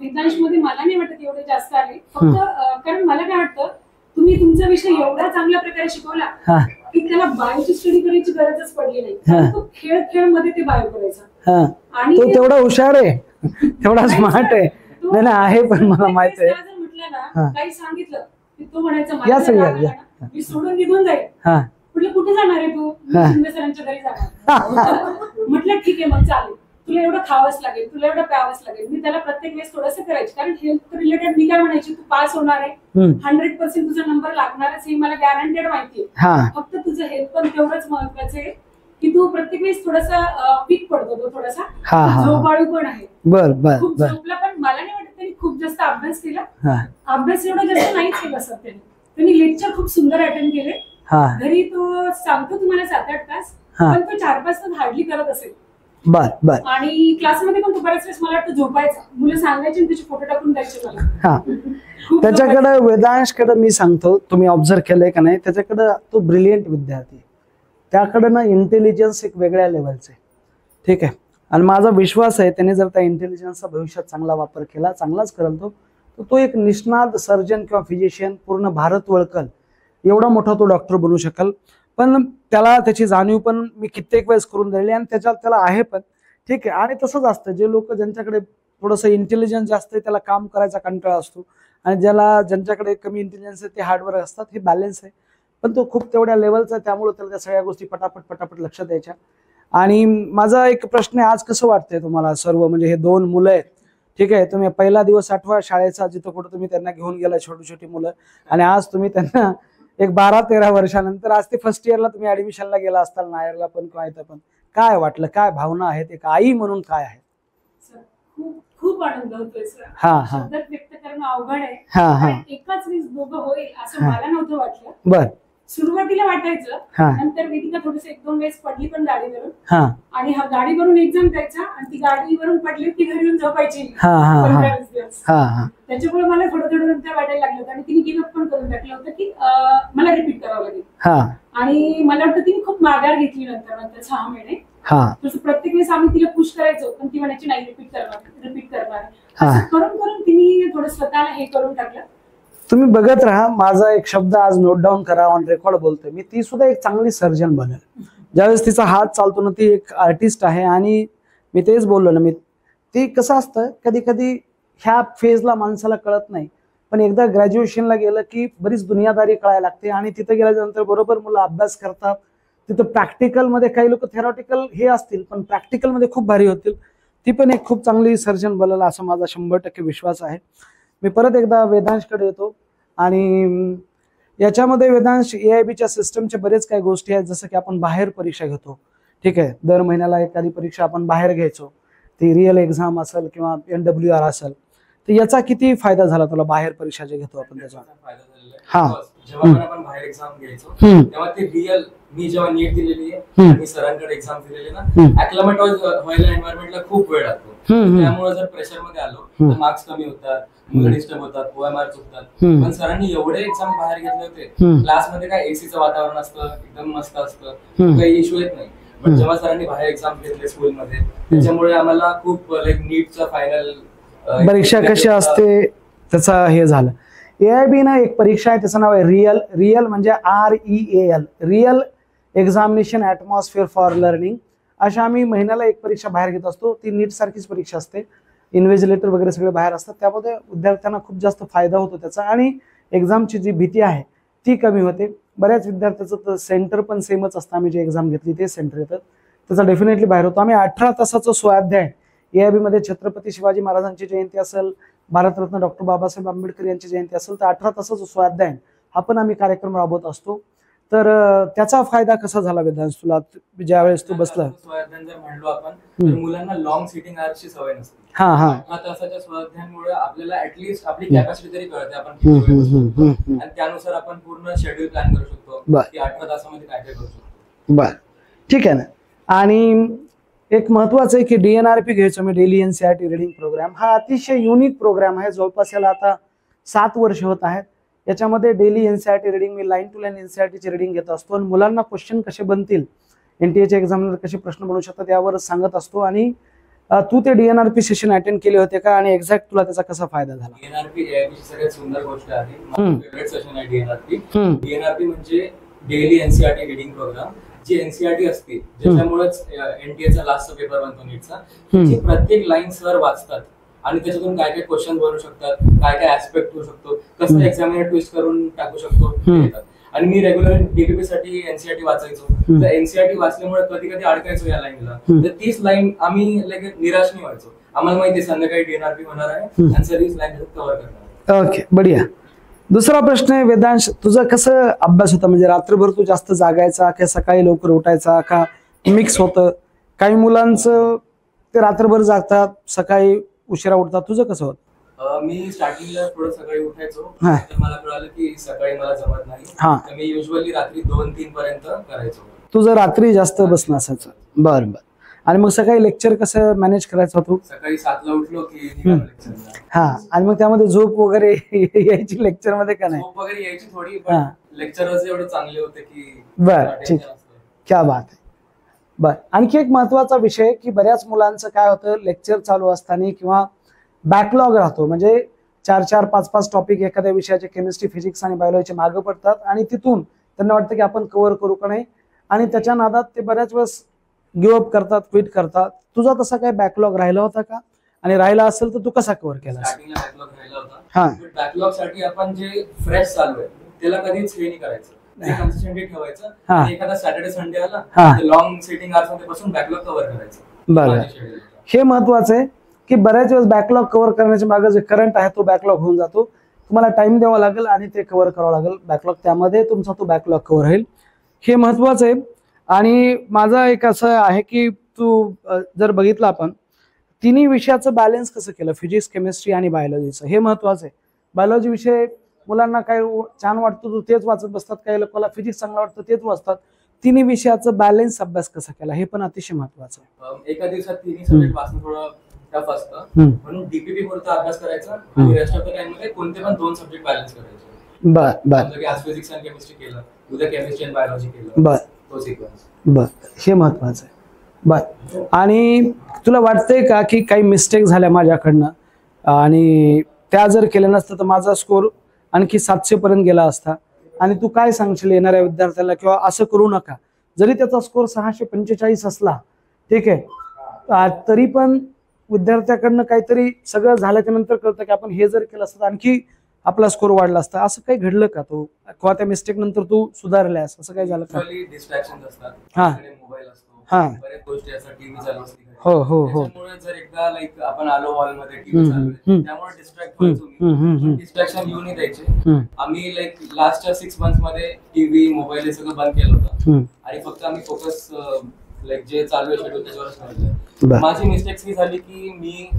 वेदांशमध्ये मला नाही वाटत एवढे जास्त आले. फक्त कारण मला काय वाटतं तुम्ही तुमचा विषय एवढा चांगल्या प्रकारे शिकवला की त्याला बायोची स्टडी करायची गरजच पडली नाही. तो खेळ मध्ये ते बायो करायचा. आणि तो तेवढा हुशार आहे, तेवढा स्मार्ट आहे. नाही ना आहे, पण मला माहित आहे. म्हटलं ना काही सांगितलं की तो म्हणायचा मी सोडून निघून जाईल. म्हटलं कुठे जाणार आहे तू? शिंदे सरांच्या घरी जाणार. म्हटलं ठीक आहे मग चालेल, तुला एवढं खावंच लागेल, तुला एवढं प्यावंच लागेल. मी त्याला प्रत्येक वेळेस थोडंसं करायचं. कारण हेल्थ रिलेटेड मी काय म्हणायची, तू पास होणार आहे, 100% तुझा नंबर लागणारच हे मला गॅरंटेड माहितीये. फक्त तुझं हेल्थ पण तेवढंच महत्वाचं आहे की तू प्रत्येक वेळेस थोडासा वीक पडतो, तो थोडासा झोपाळू पण आहे. खूप झोपला, पण मला नाही वाटत त्यांनी खूप जास्त अभ्यास केला. अभ्यास एवढा जास्त नाहीच केला सर त्यांनी लेक्चर खूप सुंदर अटेंड केले. घरी तो सांगतो तुम्हाला 7-8 तास, पण तो 4-5 तास हार्डली करत असेल. आणि क्लासमध्ये पण तो बऱ्याच वेळेस मला वाटतं झोपायचा. मुलं सांगायचे त्याचे फोटो टाकून द्यायचे मला. त्याच्याकडे वेदांशकडे मी सांगतो, तुम्ही ऑब्झर्व केलंय का नाही, त्याच्याकडे तो ब्रिलियंट विद्यार्थी, त्याकडे ना इंटेलिजन्स एक वेगळ्या लेवलचं आहे. ठीक आहे, आणि माझा विश्वास आहे त्याने जर त्या इंटेलिजन्सचा भविष्यात चांगला वापर केला, चांगलाच करेल तो एक निष्णात सर्जन किंवा फिजिशियन पूर्ण भारत वळकल एवढा मोठा तो डॉक्टर बनू शकेल. पण त्याला त्याची जाणीव पण मी कित्येक वेळेस करून दिली आणि त्याला आहे पण. ठीक आहे, आणि तसंच असतं, जे लोक ज्यांच्याकडे थोडंसं इंटेलिजन्स जास्त आहे त्याला काम करायचा कंटाळा असतो, आणि ज्यांच्याकडे कमी इंटेलिजन्स आहे ते हार्डवर्क असतात. हे बॅलन्स आहे, पण तो खूप तेवढ्या लेवलचा आहे, त्यामुळे त्याला त्या सगळ्या गोष्टी पटापट लक्षात द्यायच्या. आणि माझा एक प्रश्न आहे, आज कसं वाटतंय तुम्हाला सर्व, म्हणजे हे 2 मुलं आहेत. ठीक आहे, तुम्ही पहिला दिवस आठवा शाळेचा, जिथं कुठं तुम्ही त्यांना घेऊन गेला, छोटी मुलं, आणि आज तुम्ही त्यांना एक 12-13 वर्षानंतर आज ते फर्स्ट इयरला तुम्ही ऍडमिशनला गेला असताल, नायरला पण किंवा इथं पण, काय वाटलं, काय भावना आहेत, एक आई म्हणून काय आहे? खूप आनंद होतोय सर. शब्दात व्यक्त करणं अवघड आहे. एकाच वेळेस दोघं होईल असं मला नव्हतं वाटलं. बर. सुरुवातीला वाटायचं, नंतर वेदिका थोडस 1-2 वेळेस पडली पण गाडीवरून, आणि हा गाडीवरून एक्झाम द्यायचा आणि ती गाडीवरून पडली की घरी येऊन झोपायची 15-20 दिवस. त्याच्यामुळे मला थोडं नंतर वाटायला लागलं होतं, आणि तिने गिव्हअप पण करून टाकलं होतं की मला रिपीट करावं लागेल. आणि मला वाटतं तिने खूप माघार घेतली नंतर 6 महिने. तसं प्रत्येक वेळेस आम्ही तिला पुश करायचो, पण ती म्हणायची नाही रिपीट करणार. असं करून तिने थोडं स्वतःला हे करून टाकलं. तुम्ही बघत राहा, माझा एक शब्द आज नोट डाऊन करा, ऑन रेकॉर्ड बोलतोय मी, ती सुद्धा एक चांगली सर्जन बनेल. ज्यावेळेस तिचा हात चालतो ना, ती एक आर्टिस्ट आहे. आणि मी तेच बोललो ना, ती कसं असतं, कधी ह्या फेजला माणसाला कळत नाही, पण एकदा ग्रॅज्युएशनला गेलं की बरीच दुनियादारी कळायला लागते. आणि तिथे गेल्यानंतर बरोबर मुलं अभ्यास करतात. तिथं प्रॅक्टिकलमध्ये काही लोक थेरॉटिकल हे असतील, पण प्रॅक्टिकलमध्ये खूप भारी होतील. ती पण एक खूप चांगली सर्जन बनेल असा माझा 100% विश्वास आहे. मी परत एकदा वेदांशकडे येतो, आणि याच्यामध्ये वेदांश AIBच्या सिस्टमचे बरेच काही गोष्टी आहेत, जसं की आपण बाहेर परीक्षा घेतो. ठीक आहे, दर महिन्याला एखादी परीक्षा आपण बाहेर घ्यायचो, ती रिअल एक्झाम असेल किंवा NWR असेल, तर याचा किती फायदा झाला तुला, बाहेर परीक्षा जे घेतो आपण त्याचा? फायदा झालेला आहे. जेव्हा पण आपण बाहेर एक्झाम घ्यायचो तेव्हा ते रिअल, मी जेव्हा नीट दिलेली आहे, मी सरांकडे एक्झाम दिलेली ना, ऍक्लमेट व्हायला एन्व्हायरमेंटला खूप वेळ लागतो. त्यामुळे जर प्रेशर मध्ये आलो तर मार्क्स कमी होतात, मुलं डिस्टर्ब होतात, OMR चुकतात. पण सरांनी एवढे एक्झाम बाहेर घेतले होते, क्लासमध्ये काय एसीचं वातावरण असतं, एकदम मस्त असतं, काही इश्यू येत नाही. पण जेव्हा सरांनी बाहेर एक्झाम घेतले स्कूलमध्ये, त्याच्यामुळे आम्हाला खूप लाईक नीटचा फायनल परीक्षा कशी असते त्याचा हे झालं. AIB ना एक परीक्षा आहे, त्याचं नाव आहे रिअल म्हणजे REAL, real examination atmosphere for learning. अशा आम्ही महिन्याला एक परीक्षा बाहेर घेत असतो. ती नीट सारखीच परीक्षा असते, इन्व्हिजिलेटर वगैरे सगळे बाहेर असतात. त्यामध्ये विद्यार्थ्यांना खूप जास्त फायदा होतो त्याचा, आणि एक्झामची जी भीती आहे ती कमी होते. बऱ्याच विद्यार्थ्याचं तर सेंटर पण सेमच असतं, आम्ही जे एक्झाम घेतली ते सेंटर येतात, त्याचा डेफिनेटली बाहेर होतो. आम्ही 18 तासाचं स्वाध्याय AIB मध्ये छत्रपती शिवाजी महाराजांची जयंती असेल, भारतरत्न डॉक्टर बाबासाहेब आंबेडकर यांची जयंती असेल, तर 18 तासाचं स्वाध्याय हा पण आम्ही कार्यक्रम राबवत असतो. तर त्याचा फायदा कसा झाला वेदांश तुला ज्यावेळेस तू बसला? स्वाध्याय जर म्हणलो आपण तर मुलांना लॉंग सिटिंग आवर्सची सवय नसते. 18 तासाच्या स्वाध्यायामुळे आपल्याला ऍटलीस्ट आपली कॅपॅसिटी तरी कळते, आपण आणि त्यानुसार आपण पूर्ण शेड्यूल प्लॅन करू शकतो की 18 तासामध्ये काय काय करू शकतो. बर, ठीक आहे ना. आणि एक महत्वाचं आहे की DNRP घ्यायचो मी, डेली NCERT रिडिंग प्रोग्राम. हा अतिशय युनिक प्रोग्राम आहे, जवळपास याला आता 7 वर्ष होत आहेत. याच्यामध्ये डेली NCERT रिडिंग, मी लाईन टू लाईन NCERTची रिडिंग घेत असतो आणि मुलांना क्वेश्चन कसे बनतील, NTA एक्झामला कसे प्रश्न बनवू शकतात यावर सांगत असतो. आणि तू ते DNRP सेशन अटेंड केले होते का, आणि एक्झॅक्ट तुला त्याचा कसा फायदा झाला? DNRP AIBची सगळ्यात सुंदर गोष्ट आहे, माझं फेवरेट सेशन आहे DNRP. DNRP म्हणजे डेली NCERT रिडिंग प्रोग्राम, जी NCERT असते ज्याच्यामुळेच NTA चा लास्टचा पेपर बनतो नीटचा. जी प्रत्येक लाईन सर वाचतात आणि त्याच्यातून काय काय क्वेश्चन बनवू शकतात, काय काय ऍस्पेक्ट होऊ शकतो, कसं एक्झामिनर ट्विस्ट करून टाकू शकतो. आणि मी रेग्युलर DPP साठी NCERT वाचायचो, तर NCERT वाचल्यामुळे कधी कधी अडकायचो या लाईनला, तर तीच लाईन आम्ही निराश नाही व्हायचो. आम्हाला माहिती संध्याकाळी DNRP होणार आहे आणि सर हीच लाईन कव्हर करणार. ओके, बढिया. दुसरा प्रश्न आहे वेदांश, तुझा कसं अभ्यास होता, म्हणजे रात्रभर तू जास्त जागायचा का सकाळी लवकर उठायचा का मिक्स होतं? काही मुलांचं ते रात्रभर जागतात, सकाळी उशिरा उठतात, तुझं कसं होतं? मी स्टार्टिंगला थोडं सकाळी उठायचो, तर मला कळालं की सकाळी मला जमत नाही, तर मी युजली रात्री 2-3 पर्यंत करायचो. तुझं रात्री जास्त बसणं असायचं. बरं. आणि मग सकाळी लेक्चर कसं मॅनेज करायचं तू? सकाळी 7ला उठलो की लेक्चरला. हा, आणि मग त्यामध्ये झोप वगैरे यायची लेक्चर मध्ये का नाही? झोप वगैरे यायची थोडी, पण लेक्चरच एवढे चांगले होते की. बरं, ठीक, क्या बात आहे. बर, आणखी एक महत्वाचा विषय की बऱ्याच मुलांचं काय होतं, लेक्चर चालू असताना किंवा बॅकलॉग राहतो, म्हणजे 4-4, 5-5 टॉपिक एखाद्या विषयाचे केमिस्ट्री, फिजिक्स आणि बायोलॉजीचे मागं पडतात आणि तिथून त्यांना वाटतं की आपण कव्हर करू का नाही, आणि त्याच्या नादात ते बऱ्याच वेळेस गिव्हअप करतात, क्विट करतात. तुझा तसा काही बॅकलॉग राहिला होता का, आणि राहिला असेल तर तू कसा कव्हर केला? स्टार्टिंगला बॅकलॉग राहिला होता. बॅकलॉग साठी आपण जे फ्रेश चालू आहे त्याला कधीच हे नाही करायचं, ते कन्सिस्टंटली ठेवायचं. एखादा सॅटर्डे संडे आला लॉंग सिटिंग आवर्स मध्ये बसून बॅकलॉग कव्हर करायचं. बरं, हे महत्वाचं आहे की बऱ्याच वेळेस बॅकलॉग कव्हर करण्याच्या मागे जे करंट आहे तो बॅकलॉग होऊन जातो. तुम्हाला टाइम द्यावा लागेल आणि ते कव्हर करावं लागेल बॅकलॉग, त्यामध्ये तुमचा तो बॅकलॉग कव्हर होईल, हे महत्वाचं आहे. आणि माझं एक असं आहे की तू जर बघितलं आपण तिन्ही विषयाचं बॅलन्स कसं केलं, फिजिक्स, केमिस्ट्री आणि बायोलॉजीचं, हे महत्वाचं आहे. बायोलॉजी विषय मुलांना काही छान वाटतं तो तेच वाचत बसतात, काही लोकांना फिजिक्स चांगलं वाटतं तेच वाचतात. तिन्ही विषयाचं बॅलन्स अभ्यास कसा केला हे पण अतिशय महत्वाचं आहे. एका दिवसात तिन्ही सब्जेक्ट वाचणं थोडं टफ असतं, म्हणून DPP पुरता अभ्यास करायचा आणि रेस्ट ऑफ द टाइम मध्ये कोणते पण 2 सब्जेक्ट बॅलन्स करायचे. बर, आज फिजिक्स आणि केमिस्ट्री केलं, उद्या केमिस्ट्री आणि बायोलॉजी केलं, बर, तो सिक्वेन्स. बर, हे महत्वाचं आहे. बर, आणि तुला वाटतंय का की काही मिस्टेक झाल्या माझ्याकडनं आणि त्या जर केल्या नसतं तर माझा स्कोर आणखी 700 पर्यंत गेला असता, आणि तू काय सांगशील येणाऱ्या विद्यार्थ्याला, किंवा असं करू नका, जरी त्याचा स्कोर 645 असला, ठीक आहे, तरी पण विद्यार्थ्याकडनं काहीतरी सगळं झाल्याच्या नंतर कळतं की आपण हे जर केलं असतं आणखी आपला स्कोर वाढला असता, असं काही घडलं का तो, किंवा त्या मिस्टेक नंतर तू सुधारल्यास, असं काही झालं का? डिस्ट्रॅक्शन असतात, मोबाईल असतो, बऱ्याच गोष्टी असतात, टीव्ही चालू असते, त्यामुळे जर एकदा लाईक आपण आलो हॉल मध्ये टीव्ही चालू आहे त्यामुळे डिस्ट्रॅक्ट व्हायचो. डिस्ट्रॅक्शन येऊ नये द्यायचे. आम्ही लाईक लास्टच्या 6 मंथ्स मध्ये टीव्ही, मोबाईल हे सगळं बंद केलं होतं आणि फक्त आम्ही फोकस लाईक जे चालू आहे शेड्यूल त्याच्यावरच ठेवलं. माझी मिस्टेक्स ही झाली की मी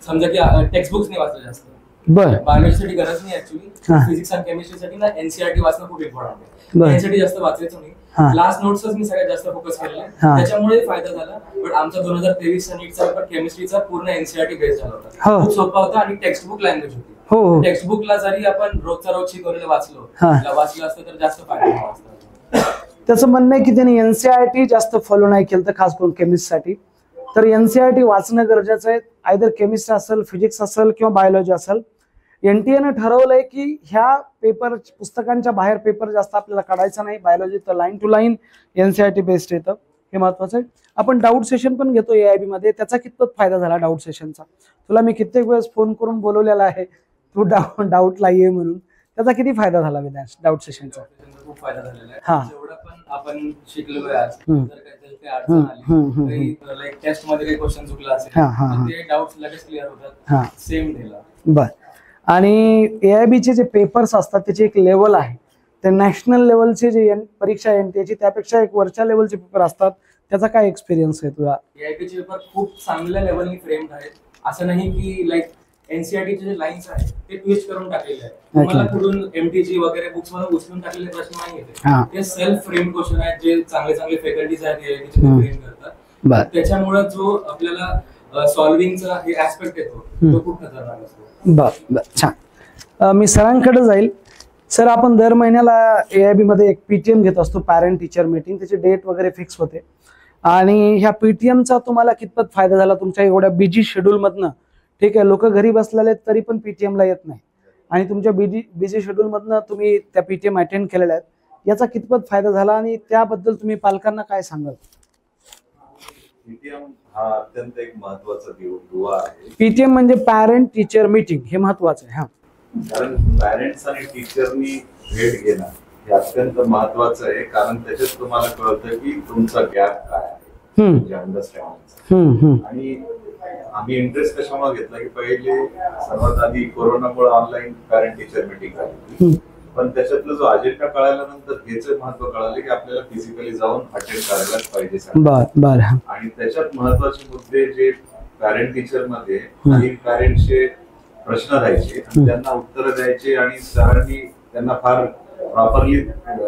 समजा की टेक्स्ट बुक्स नाही वाचले जास्त, बर बायोलॉजीसाठी गरज नाही ऍक्च्युली. हा. फिजिक्स आणि केमिस्ट्रीसाठी ना एनसीईआरटी वाचणं खूप इम्पॉर्टंट बरं. आहे. एनसीईआरटी जास्त वाचायचं नाही. हा. क्लास नोट्सच मी सगळ्यात जास्त फोकस केलेला आहे. हा. त्याच्यामुळे फायदा झाला. पण आमचा 2023 नीटचा पेपर केमिस्ट्रीचा पूर्ण एनसीईआरटी बेस झाला होता. हो. खूप सोपा होता आणि टेक्स्टबुक लँग्वेज होती. हो हो टेक्स्टबुकला जरी आपण रोजचा रोज शिकवलेलं हा. वाचलं असतं तर जास्त फायदा झाला असता. त्याचं म्हणणं आहे की त्यांनी एनसीईआरटी जास्त फॉलो नाही केलं, तर खास करून केमिस्ट्रीसाठी. तर एनसीईआरटी वाचणं गरजेचं आहे, आयदर केमिस्ट्री असेल, फिजिक्स असेल किंवा बायोलॉजी असेल. एनटीएनं ठरवलंय की ह्या पेपर पुस्तकांच्या बाहेर पेपर जास्त आपल्याला काढायचा नाही. बायोलॉजी तर line to line NCERT based येतं, हे महत्वाचं आहे. आपण डाऊट सेशन पण घेतो एआयबी मध्ये, त्याचा कितपत फायदा झाला डाऊट सेशनचा? तुला मी कित्येक वेळेस फोन करून बोलवलेला आहे, तू डाऊटला ये म्हणून. त्याचा किती फायदा झाला विद्यार्थी डाऊट सेशनचा? खूप फायदा झालेला हा. आहे. जेवढं पण आपण शिकलो आज, हम्म. जर काही अडचण आली, लाईक टेस्ट मध्ये काही क्वेश्चन चुकला असेल हा, हा, हा. तर ते डाऊट्स लगेच क्लिअर हा. होतात सेम डेला. बर. आणि एआयबीचे जे पेपर्स असतात त्याची एक लेवल आहे. ते नॅशनल लेवलचे जे परीक्षा एनटीएची त्यापेक्षा एक वरच्या लेवलचे पेपर असतात. त्याचा काय एक्सपिरियन्स आहे तुझा? एआयपीचे पेपर खूप चांगल्या लेवलनी फ्रेम्ड आहेत. असं नाही की लाईक एनसीईआरटीचे जे लाईन्स आहेत ते ट्विस्ट करून टाकलेले आहेत. तुम्हाला कुठून एमटीजी वगैरे बुक्स मधून उचलून टाकलेले प्रश्न नाही हा. येते. ते सेल्फ फ्रेम क्वेश्चन आहेत जे चांगले चांगले फॅकल्टीज आहेत एआयपीचे फ्रेम करतात. बर. त्याच्यामुळे जो आपल्याला सॉल्व्हिंगचा हे ऍस्पेक्ट येतो तो खूप खतरनाक असतो. बर बर, छान. मी सरांकडे जाईल. सर, आपण दर महिन्याला एआयबी मध्ये एक पीटीएम घेत असतो, पॅरेंट टीचर मीटिंग. त्याची डेट वगैरे फिक्स होते. आणि ह्या पीटीएमचा तुम्हाला कितपत फायदा झाला तुमच्या एवढ्या बिजी शेड्यूल मधनं? ठीक आहे, लोक घरी बसलेले आहेत तरी पण पीटीएमला येत नाही, आणि तुमच्या बिजी शेड्यूल मधनं तुम्ही त्या पीटीएम अटेंड केलेल्या आहेत. याचा कितपत फायदा झाला आणि त्याबद्दल तुम्ही पालकांना काय सांगाल? पीटीएम हा अत्यंत एक महत्वाचा दुवा आहे. पीटीएम म्हणजे पॅरेंट टीचर मीटिंग, हे महत्वाचं आहे. हा, कारण पॅरेंट्स आणि टीचरनी भेट घेणं हे अत्यंत महत्वाचं आहे. कारण त्याच्यात तुम्हाला कळतं की तुमचा गॅप काय आहे, म्हणजे अंडरस्टँडिंग. आणि आम्ही इंटरेस्ट कशामुळे घेतला की पहिले सर्वात आधी कोरोनामुळे ऑनलाईन पॅरेंट टीचर मीटिंग झाली, पण त्याच्यातलं जो अजेंडा कळाल्यानंतर हेच महत्व कळालं की आपल्याला फिजिकली जाऊन अटेंड करायलाच पाहिजे. आणि त्याच्यात महत्वाचे मुद्दे जे पॅरेंट टीचर मध्ये काही पॅरेंटचे प्रश्न राहायचे आणि त्यांना उत्तर द्यायचे, आणि सरांनी त्यांना फार प्रॉपरली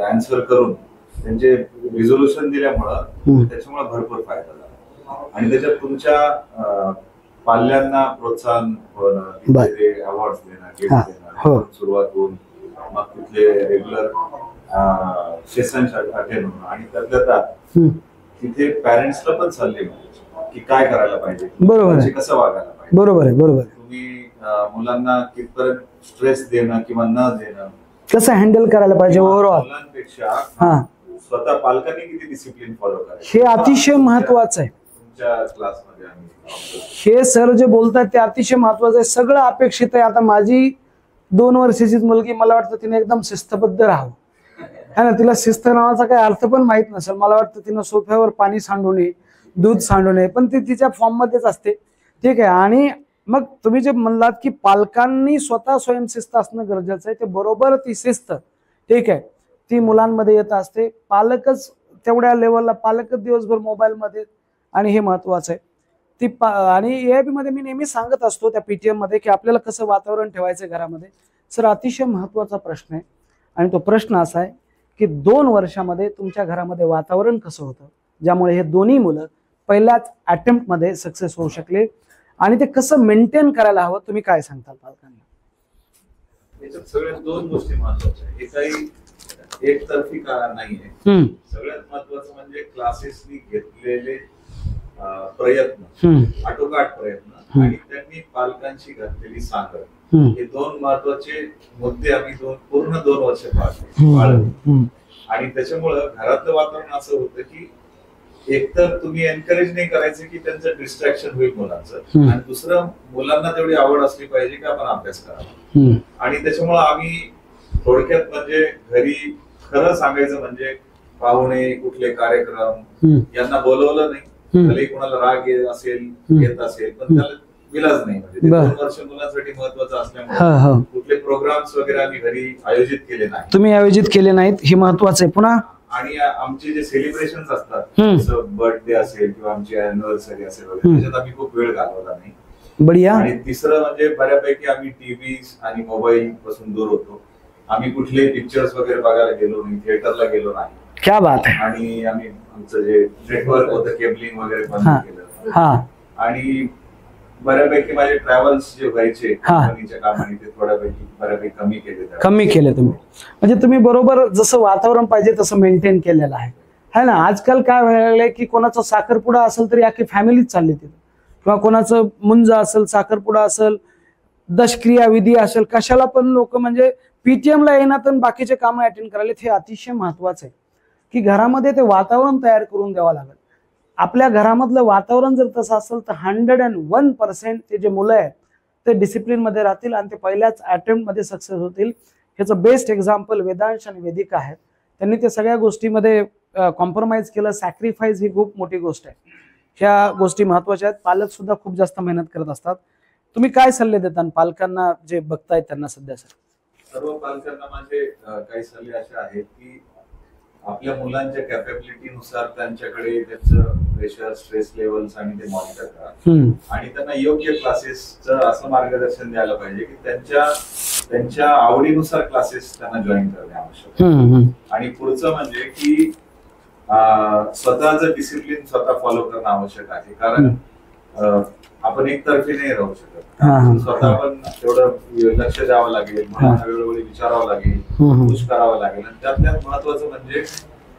आन्सर करून त्यांचे रिझोल्युशन दिल्यामुळं त्याच्यामुळे भरपूर फायदा झाला. आणि त्याच्यात तुमच्या पाल्यांना प्रोत्साहन होणं, अवॉर्ड देणं, गिफ्ट देणं, सुरुवात होऊन मग तिथले रेग्युलर सेशन अटेंड होणं, आणि त्यातल्या तिथे पॅरेंट्सला पण सल्ले मिळायचे की काय करायला पाहिजे, बरोबर, कसं वागायला पाहिजे. बरोबर आहे, बरोबर. तुम्ही मुलांना कितपर्यंत स्ट्रेस देणं किंवा न देणं, कसं हँडल करायला पाहिजे ओव्हरऑल, मुलांपेक्षा स्वतः पालकांनी किती डिसिप्लिन फॉलो करायचं, हे अतिशय महत्वाचं आहे. तुमच्या क्लासमध्ये हे सर जे बोलतात ते अतिशय महत्वाचं आहे. सगळं अपेक्षित आहे. आता माझी 2 वर्षाचीच मुलगी, मला वाटतं तिने एकदम शिस्तबद्ध राहावं, है ना. तिला शिस्त नावाचा काही अर्थ पण माहित नसेल. मला वाटतं तिनं सोफ्यावर पाणी सांडू नये, दूध सांडू नये, पण ती तिच्या फॉर्म मध्येच असते. ठीक आहे. आणि मग तुम्ही जे म्हणलात की पालकांनी स्वतः स्वयंशिस्त असणं गरजेचं आहे, ते बरोबर. ती शिस्त ठीक आहे ती मुलांमध्ये येत असते. पालकच तेवढ्या लेवलला, पालकच दिवसभर मोबाईल मध्ये, आणि हे महत्वाचं आहे. आणि एआयबी मध्ये मी नेहमी सांगत असतो त्या पीटीएम मध्ये की आपल्याला कसं वातावरण ठेवायचं घरामध्ये. सर, अतिशय महत्वाचा प्रश्न आहे, आणि तो प्रश्न असा आहे की 2 वर्षामध्ये तुमच्या घरामध्ये वातावरण कसं होतं ज्यामुळे हे दोन्ही मुलं पहिल्याच अटेम्प्ट मध्ये सक्सेस होऊ शकले, आणि ते कसं मेंटेन करायला हवं, तुम्ही काय सांगताल पालकांना? याच्यात सगळ्यात 2 गोष्टी महत्वाच्या आहेत. हे काही एकतर्फी नाहीये. सगळ्यात महत्वाचं म्हणजे क्लासेसनी घेतलेले प्रयत्न, आटोकाट प्रयत्न, आणि त्यांनी पालकांची घातलेली सांगड, हे 2 महत्वाचे मुद्दे आम्ही पूर्ण 2 वर्ष पाळले. आणि त्याच्यामुळं घरातलं वातावरण असं होतं की एकतर तुम्ही एनकरेज नाही करायचं की त्यांचं डिस्ट्रॅक्शन होईल मुलांचं, आणि दुसरं मुलांना तेवढी आवड असली पाहिजे की आपण अभ्यास करावा. आणि त्याच्यामुळे आम्ही थोडक्यात म्हणजे घरी खरं सांगायचं म्हणजे पाहुणे, कुठले कार्यक्रम यांना बोलवलं नाही, भले कोणाला राग येत असेल, पण त्याला विलाज नाही. म्हणजे 2 वर्ष मुलांसाठी महत्वाचं असल्यामुळे कुठले प्रोग्राम्स वगैरे आम्ही घरी आयोजित केले नाही. तुम्ही आयोजित केले नाहीत, हे महत्वाचं आहे. पुन्हा आणि आमचे जे सेलिब्रेशन असतात, जसं बर्थडे असेल किंवा आमची अॅनिव्हर्सरी असेल वगैरे, त्याच्यात आम्ही खूप वेळ घालवला नाही. बढिया. आणि तिसरं म्हणजे बऱ्यापैकी आम्ही टीव्ही आणि मोबाईल पासून दूर होतो. आम्ही कुठले पिक्चर्स वगैरे बघायला गेलो नाही, थिएटरला गेलो नाही. क्या बात आहे. आणि आम्ही आमचं जे नेटवर्क होतं केबलिंग वगैरे बंद केलं. हा. आणि बऱ्यापैकी माझे ट्रॅव्हल्स जे व्हायचे कंपनीच्या कामाने ते बऱ्यापैकी कमी केले तुम्ही. म्हणजे तुम्ही बरोबर जसं वातावरण पाहिजे तसं मेंटेन केलेलं आहे ना. आजकाल काय व्हायला लागलंय की कोणाचा साखरपुडा असेल तरी अख्खी फॅमिलीच चालली तिथे, किंवा कोणाचं मुंज असेल, साखरपुडा असेल, दशक्रिया विधी असेल, कशाला पण लोक म्हणजे पीटीएमला येणार आणि बाकीचे कामं अटेंड करायला. हे अतिशय महत्वाचं आहे की घरामध्ये ते वातावरण तयार करून द्यावं लागेल. आपल्या घरामधलं वातावरण जर तसं असेल तर 101% ते जे मुलं आहेत ते डिसिप्लिन मध्ये राहतील आणि ते पहिल्याच अटेम्प्ट मध्ये सक्सेस होतील. ह्याचं बेस्ट एक्झाम्पल वेदांश आणि वेदिका आहेत. त्यांनी ते सगळ्या गोष्टीमध्ये कॉम्प्रोमाइज केलं. सॅक्रिफाईस ही खूप मोठी गोष्ट आहे. ह्या गोष्टी महत्वाच्या आहेत. पालक सुद्धा खूप जास्त मेहनत करत असतात. तुम्ही काय सल्ले देता पालकांना जे बघतायत त्यांना सध्या? सर्व पालकांना माझे काही सल्ले असे आहेत की आपल्या मुलांच्या कॅपॅबिलिटीनुसार त्यांच्याकडे त्यांचं प्रेशर, स्ट्रेस लेवल्स आणि ते मॉनिटर करा आणि त्यांना योग्य क्लासेसचं असं मार्गदर्शन द्यायला पाहिजे की त्यांच्या आवडीनुसार क्लासेस त्यांना जॉईन करणे आवश्यक आहे. आणि पुढचं म्हणजे की स्वतःचं डिसिप्लिन स्वतः फॉलो करणं आवश्यक आहे. कारण आपण एकतर्फी नाही राहू शकत. स्वतः पण तेवढं लक्ष द्यावं लागेल, वेळोवेळी विचारावं लागेल, पुश करावं लागेल. आणि त्यात महत्वाचं म्हणजे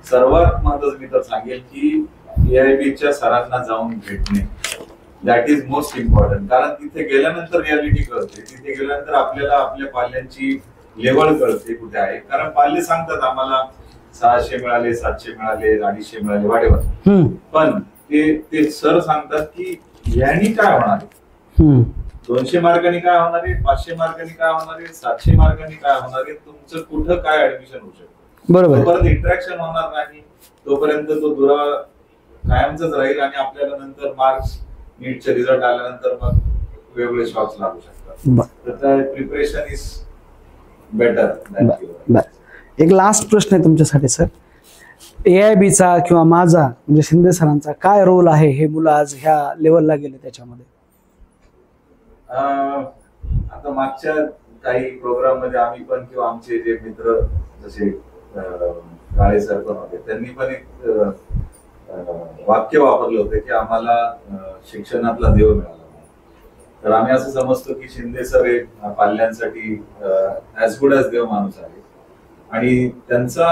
सर्वात महत्वाचं मी तर सांगेल की AIBच्या सरांना जाऊन भेटणे. That is most important. कारण तिथे गेल्यानंतर रियालिटी कळते. तिथे गेल्यानंतर आपल्याला आपल्या पाल्यांची लेवल कळते कुठे आहे. कारण पाल्य सांगतात आम्हाला 600 मिळाले, 700 मिळाले, 250 मिळाले, वाटेवर. पण ते सर सांगतात की यांनी काय होणार, 200 मार्कांनी काय होणार आहे, 500 मार्कांनी काय होणार आहे, 700 मार्कांनी काय होणार आहे, तुमचं कुठं काय ऍडमिशन होऊ शकतं. बरोबर. तोपर्यंत इंटरॅक्शन होणार नाही, तोपर्यंत तो दुरावा कायमचाच राहील आणि आपल्याला नंतर मार्क्स नीटचे रिझल्ट आल्यानंतर मग वेगवेगळे शॉक्स लागू शकतात. तर प्रिपरेशन इज बेटर. एक लास्ट प्रश्न आहे तुमच्यासाठी सर. AIBचा किंवा माझा म्हणजे शिंदे सरांचा काय रोल आहे हे मुलं आज ह्या लेवलला गेले त्याच्यामध्ये? आता मागच्या काही प्रोग्राम मध्ये आम्ही पण किंवा आमचे जे मित्र जसे काळे सर पण होते त्यांनी पण एक वाक्य वापरलं होतं की आम्हाला शिक्षणातला देव मिळाला. तर आम्ही असं समजतो की शिंदे सर एक पाल्यांसाठी ऍज गुड ऍज देव माणूस आहे. आणि त्यांचा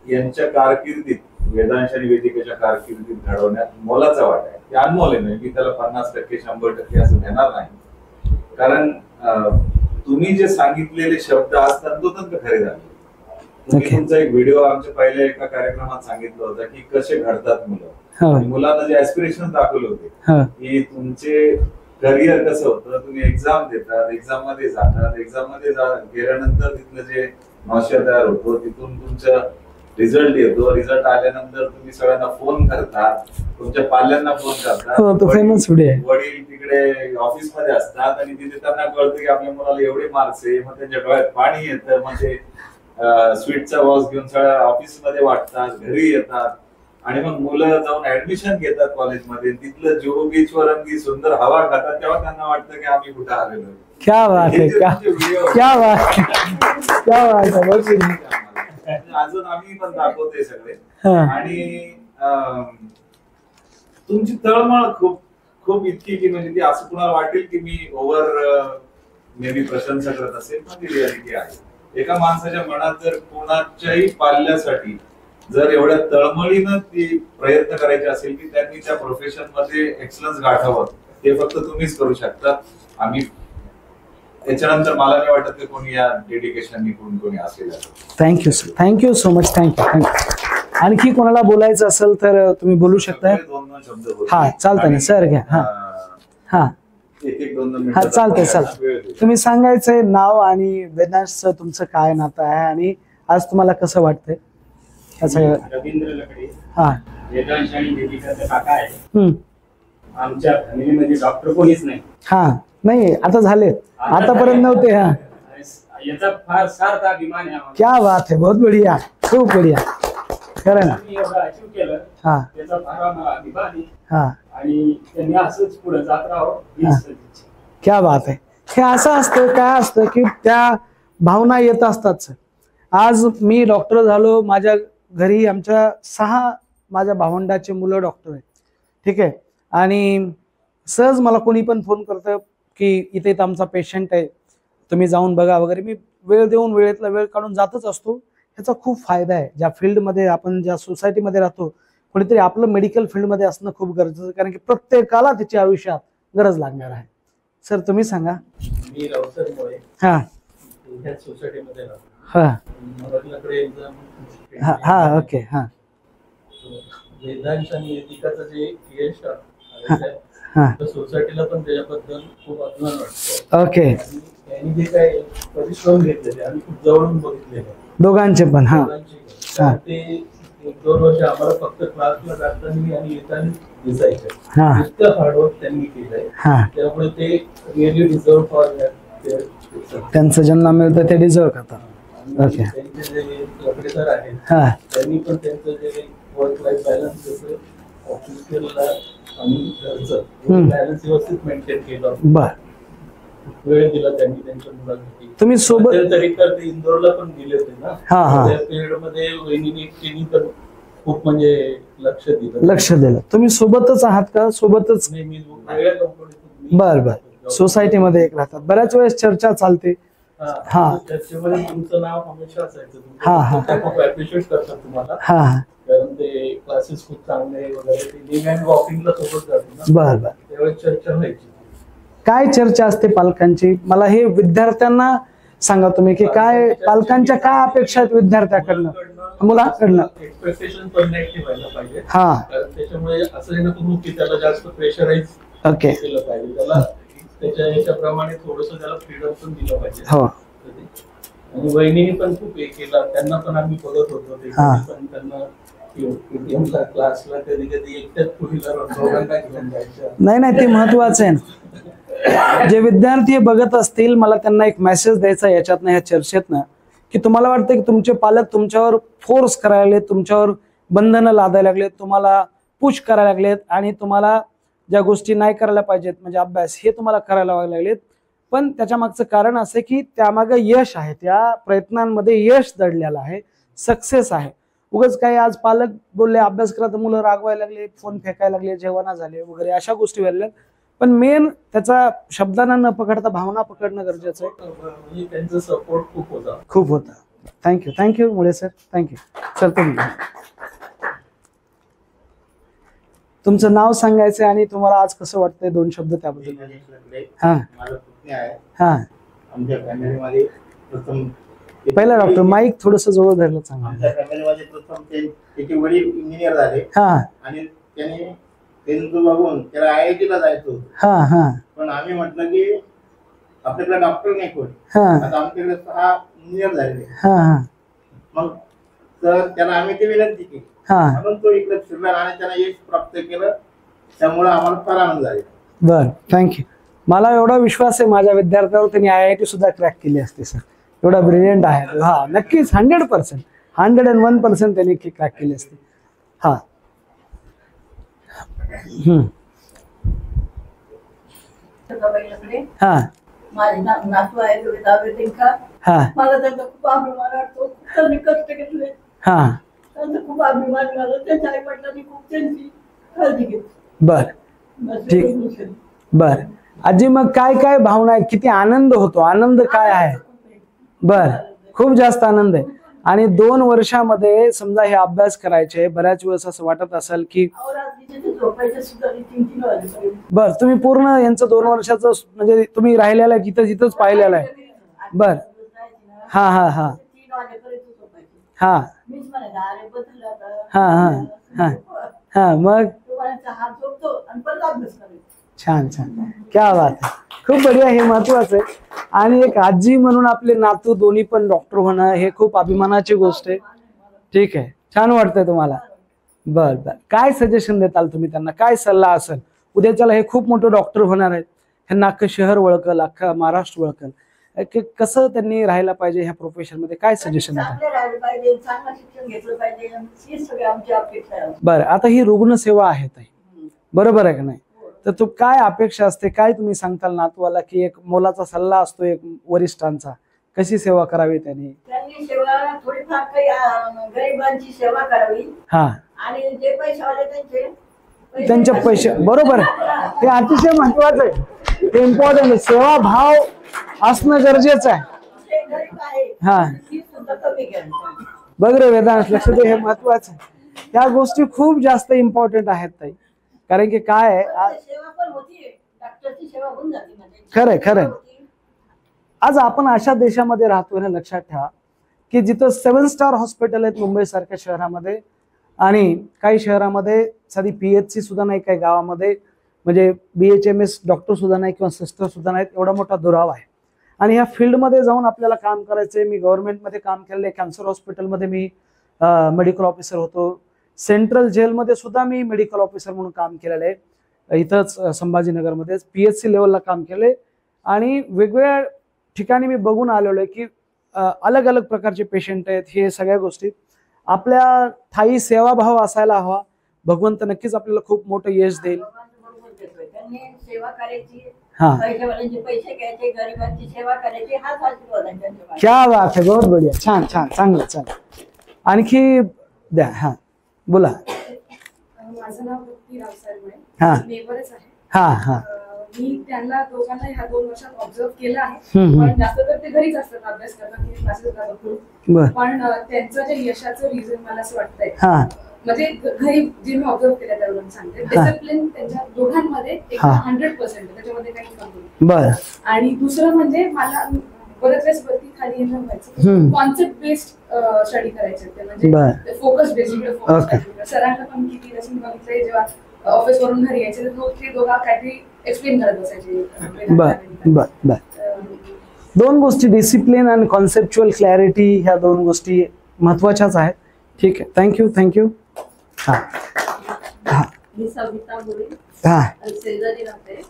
यांच्या कारकिर्दीत, वेदांश आणि वेदिकेच्या कारकिर्दीत घडवण्यात मोलाचा वाटा आहे. हे अनमोल आहे. मी त्याला 50%, 100% असं देणार नाही. कारण तुम्ही जे सांगितलेले शब्द आज तंतोतंत खरे झाले. तुम्ही तुमचा एक व्हिडिओ आमच्या पहिल्या एका कार्यक्रमात सांगितलं होतं की कसे घडतात मुलं. मुलांना जे ऍस्पिरेशन दाखवले होते की तुमचे करिअर कसं होतं, तुम्ही एक्झाम देतात, एक्झाम मध्ये जातात, एक्झाम मध्ये गेल्यानंतर तिथलं जे नॉशिया तयार होतो, तिथून तुमचा रिझल्ट येतो, रिझल्ट आल्यानंतर तुम्ही सगळ्यांना फोन करतात, तुमच्या पाल्यांना फोन करतात, वडील तिकडे ऑफिस मध्ये असतात आणि तिथे त्यांना कळतं की आपल्या मुलाला एवढे मार्क्स आहे. मग त्यांच्या डोळ्यात पाणी येतं. मग ते स्वीटचा बॉक्स घेऊन सगळ्या ऑफिस मध्ये वाटतात, घरी येतात आणि मग मुलं जाऊन ऍडमिशन घेतात कॉलेजमध्ये. तिथलं जुहू बीच वर अगदी सुंदर हवा खातात. तेव्हा त्यांना वाटतं की आम्ही कुठे आलेलो आहे. क्या बात है, क्या बात, क्या बात है. अजून आम्ही पण दाखवतोय सगळे. आणि तुमची तळमळ खूप खूप इतकी की म्हणजे ती असं कुणाला वाटेल की मी ओव्हर मे बी प्रशंसा करत असेल, पण ती रियालिटी आहे. एका माणसाच्या मनात जर कोणाच्याही पाल्यासाठी जर एवढ्या तळमळीनं ती प्रयत्न करायचे असेल की त्यांनी त्या प्रोफेशन मध्ये एक्सलन्स गाठावं, ते फक्त तुम्हीच करू शकता. आम्ही त्याच्यानंतर मला नाही वाटत की कोणी या डेडिकेशन कोणी असेल. Thank you sir, thank you so much. Thank you. आणखी कोणाला बोलायचं असेल तर तुम्ही बोलू शकता. हा चालतंय ना सर, घ्या. हा हा हा चालतंय. तुम्ही सांगायचंय नाव आणि वेदांशचं तुमचं काय नातं आहे आणि आज तुम्हाला कसं वाटतंय? रवींद्र लकडे. हा, वेदांश आणि वेदिकाचा काका आहे. आमच्या फॅमिलीमध्ये डॉक्टर कोणीच नाही. हा नाही, आता झाले, आतापर्यंत नव्हते. हा, याचा फार सार्थ अभिमान आहे आम्हाला. क्या बात आहे, बहुत बढिया, खूप बढिया. खरं ना. अचीव केलं. हा, त्याचा फार अभिमान आहे. हा, आणि त्यांनी असंच पुढे जात राहावं. क्या बात आहे. हे असं असतं, काय असतं की त्या भावना येत असतात सर. आज मी डॉक्टर झालो, माझ्या घरी आमच्या 6 माझ्या भावंडाचे मुलं डॉक्टर आहेत. ठीक आहे. आणि सहज मला कोणी पण फोन करतं की इथे आमचा पेशंट आहे, तुम्ही जाऊन बघा वगैरे. मी वेळ देऊन वेळेतला वेळ काढून जातच असतो. ह्याचा खूप फायदा आहे. ज्या फील्डमध्ये आपण, ज्या सोसायटीमध्ये राहतो, कोणीतरी आपलं मेडिकल फील्डमध्ये असणं खूप गरजेचं आहे, कारण की प्रत्येकाला त्याच्या आयुष्यात गरज लागणार आहे. सर तुम्ही सांगा. मी रावसरमुळे हा ह्याच सोसायटीमध्ये राहतो. हा मराठीकडे एकदम हा हा ओके. हा वेदांश आणि एतिकाचं जे यश हा हा तर सोसायटीला पण त्याच्याबद्दल खूप अभिमान वाटतो. ओके. आणि त्यांनी जे काही परिश्रम घेतलेले आम्ही खूप जवळून बघितलेले दोघांचे पण. हा तर ते 1-2 वर्ष आम्हाला फक्त क्लासला जाताना आणि येताना दिसायचे. हा इतकं हार्डवर्क त्यांनी केलंय, हा त्यामुळे ते रिअली डिझर्व फॉर त्यांचं ज्यांना मिळतं ते डिझर्व करतात. ओके. त्यांचे जे लकडे सर आहेत हा त्यांनी पण त्यांचं जे वर्क लाईफ बॅलन्स जसं ऑफिसला आणि घरचं बॅलन्स व्यवस्थित मेंटेन केलं. बर. वेळ दिला त्यांनी त्यांच्या मुलांसाठी. तुम्ही सोबत तरी तर ते इंदोरला पण गेले होते ना. हा हा त्या पिरियड मध्ये वहिनीने तिने पण खूप म्हणजे लक्ष दिलं. तुम्ही सोबतच आहात का? सोबतच. नाही, मी वेगळ्या कंपनीत. बर बर. सोसायटीमध्ये एक राहतात. बऱ्याच वेळेस चर्चा चालते. हा. त्याच्यामध्ये तुमचं नाव हमेशा असायचं. हा हा त्या खूप अप्रिशिएट करतात तुम्हाला, हा हा कारण ते क्लासेस खूप चांगले वगैरे. ते लिव्ह अँड वॉकिंगला सोबत जातो ना. बर बर. त्यावेळेस चर्चा व्हायची. काय चर्चा असते पालकांची? मला हे विद्यार्थ्यांना सांगा तुम्ही की काय पालकांच्या काय अपेक्षा आहेत विद्यार्थ्याकडनं, मुलाकडनं. एक्सपेक्टेशन पण नाही ठेवायला पाहिजे. हा कारण त्याच्यामुळे असं आहे ना तुम्ही की त्याला जास्त प्रेशराईज ओके. केलं पाहिजे. त्याला त्याच्या याच्याप्रमाणे थोडस त्याला फ्रीडम पण दिलं पाहिजे. हो. आणि वहिनीने पण खूप हे केलं. त्यांना पण आम्ही बघत होतो. ते हा. पण त्यांना पेटीएमला क्लासला कधी कधी एकट्याच पुढीला दोघांना घेऊन जायचं. नाही ते महत्वाचं आहे ना. जे विद्यार्थी हे बघत असतील, मला त्यांना एक मेसेज द्यायचा याच्यातनं, ह्या चर्चेतनं, की तुम्हाला वाटतं की तुमचे पालक तुमच्यावर फोर्स करायला लागलेत, तुमच्यावर बंधनं लादायला लागलेत, तुम्हाला पुश करायला लागलेत, आणि तुम्हाला ज्या गोष्टी नाही करायला पाहिजेत म्हणजे अभ्यास हे तुम्हाला करायला लागलेत. पण त्याच्या मागचं कारण असं की त्यामागं यश आहे, त्या प्रयत्नांमध्ये यश दडलेलं आहे, सक्सेस आहे. उगाच काही आज पालक बोलले अभ्यास करा तर मुलं रागवायला लागले, फोन फेकायला लागले, जेवणा झाले वगैरे, अशा गोष्टी व्हायला. पण मेन त्याचा शब्दांना न पकडता भावना पकडणं गरजेचं आहे. म्हणजे त्यांचा सपोर्ट खूप होता. खूप होता. थँक्यू मुळे सर. Thank you sir. तुमचं नाव सांगायचं आणि तुम्हाला आज कसं वाटतंय, 2 शब्द त्याबद्दल. हा हा. आमच्या फॅमिलीमध्ये प्रथम पहिला डॉक्टर माईक थोडस जवळ धरलं चांगलं. आमच्या फॅमिलीमध्ये प्रथम त्याचे वडील इंजिनियर झाले. हा आणि त्याने त्यांचं बघून त्याला IIT ला जायचं होतं. हा हा पण आम्ही म्हटलं की आपल्याकडे डॉक्टर नाही कोण. हा आता आमच्याकडे 6 इंजिनियर झालेले. हा हा मग तर त्याला आम्ही ते विनंती केली, हा. म्हणून तो इकडे फिरला आणि त्याला यश प्राप्त केलं. त्यामुळे आम्हाला फार आनंद झाला. बर. थँक्यू. मला एवढा विश्वास आहे माझ्या विद्यार्थ्यावर, त्यांनी IIT सुद्धा क्रॅक केली असते सर. एवढा ब्रिलियंट आहे. हा नक्कीच 100%, 101% त्यांनी क्रॅक केली असते. हा. हा माझे नातू आहे वेदिका. हा मला त्यांचा खूप अभिमान वाटतो. खूप त्यांनी कष्ट घेतले. हा त्यांचा खूप अभिमान झाला. त्यांच्या आई वडिलांनी खूप त्यांची काळजी घेतली. बर ठीक. बर आजी, मग काय काय भावना आहेत, किती आनंद होतो, आनंद काय आहे? बर खूप जास्त आनंद आहे. आणि 2 वर्षामध्ये समजा हे अभ्यास करायचे, बऱ्याच वेळेस असं वाटत असेल की बर तुम्ही पूर्ण यांचं 2 वर्षाचं म्हणजे तुम्ही राहिलेलं आहे जिथंच पाहिलेलं आहे. बर हा हा हा हा हा हा हा हा. मग छान क्या बात आहे. खूप बढिया. हे महत्वाचं आहे. आणि एक आजी म्हणून आपले नातू दोन्ही पण डॉक्टर होणं हे खूप अभिमानाची गोष्ट आहे. ठीक आहे. छान वाटतंय तुम्हाला. बर बर. काय सजेशन देताल तुम्ही त्यांना, काय सल्ला असेल? उद्याच्याला हे खूप मोठे डॉक्टर होणार आहेत, ह्यांना अख्खं शहर वळकल, अख्खा महाराष्ट्र वळकल, कसं त्यांनी राहायला पाहिजे ह्या प्रोफेशन मध्ये, काय सजेशन देताल? बरं. आता ही रुग्णसेवा आहे ताई, बरोबर आहे का नाही? तर तू काय अपेक्षा असते, काय तुम्ही सांगताल नातवाला की एक मोलाचा सल्ला असतो एक वरिष्ठांचा, कशी सेवा करावी त्यांनी? त्यांनी सेवा थोडीफार काही गरिबांची सेवा करावी. हा, आणि जे पैशावाले त्यांचे पैसे, बरोबर आहे, हे अतिशय महत्वाचं आहे, ते इम्पॉर्टंट आहे. सेवा भाव असणं गरजेचं आहे. जे गरीब आहे हा, ती सुद्धा कमी घ्यायची. बघ रे वेदांत, लक्ष दे, हे महत्वाचं आहे. त्या गोष्टी खूप जास्त इम्पॉर्टंट आहेत ताई, कारण की काय आहे, सेवा पण होती, डॉक्टरची सेवा होऊन जाते म्हणजे. खरंय खरंय. आज आपण अशा देशामध्ये राहतो हे लक्षात ठेवा की जिथं 7 स्टार हॉस्पिटल आहेत मुंबई सारख्या शहरामध्ये, आणि काही शहरामध्ये साधी PHC सुद्धा नाही, काही गावामध्ये म्हणजे BHMS डॉक्टर सुद्धा नाही किंवा सिस्टर सुद्धा नाहीत, एवढा मोठा दुरावा आहे. आणि ह्या फील्डमध्ये जाऊन आपल्याला काम करायचंय. मी गव्हर्नमेंटमध्ये काम केलेलं आहे, कॅन्सर हॉस्पिटलमध्ये मी मेडिकल ऑफिसर होतो, सेंट्रल जेलमध्ये सुद्धा मी मेडिकल ऑफिसर म्हणून काम केलेलं आहे, इथंच संभाजीनगरमध्येच PHC लेवलला काम केलंय. आणि वेगवेगळ्या ठिकाणी मी बघून आलेलो आहे की अलग अलग प्रकारचे पेशंट आहेत. हे सगळ्या गोष्टी आपल्या ठाई सेवाभाव असायला हवा. भगवंत नक्कीच आपल्याला खूप मोठं यश देईल. त्यांनी सेवा करायची, हा, पैशावाल्यांचे पैसे घ्यायचे, गरिबांची सेवा करायची, हाच आशीर्वाद आहे त्यांच्या मागे. क्या बात आहे, बहुत बढिया, छान छान, चांगलं चांगलं. आणखी द्या. हा बोला. माझं नाव भक्ती रावसाहेब हा. आहे, नेबरच आहे. हा हा, मी त्यांना दोघांना ह्या 2 वर्षात ऑब्झर्व केलं आहे. हम्म. पण जास्त तर ते घरीच असतात, अभ्यास करतात, क्लासेस करतात. बर. पण त्यांचं जे यशाचं रिझन मला असं वाटतंय, हा म्हणजे घरी जे मी ऑब्झर्व केलं त्यावरून सांगते, डिसिप्लिन त्यांच्या दोघांमध्ये एकदम 100% त्याच्यामध्ये काही कमी नाही. बर. आणि दुसरं म्हणजे मला बरेच वेळेस वरती खाली येणं व्हायचं, हम्म. कॉन्सेप्ट बेस्ड स्टडी करायचे ते, बर. म्हणजे फोकस बेस्ड. Okay. सरांना पण किती रचून बघितलंय, जेव्हा ऑफिस वरून घरी यायचे तर ते दोघा काहीतरी एक्सप्लेन करत बसायचे. बर बर बर. 2 गोष्टी, डिसिप्लिन आणि कॉन्सेप्च्युअल क्लॅरिटी, ह्या 2 गोष्टी महत्वाच्याच आहेत. ठीक आहे, थँक्यू थँक्यू. हा हा मी सविता मुळे हा, शेजारी राहते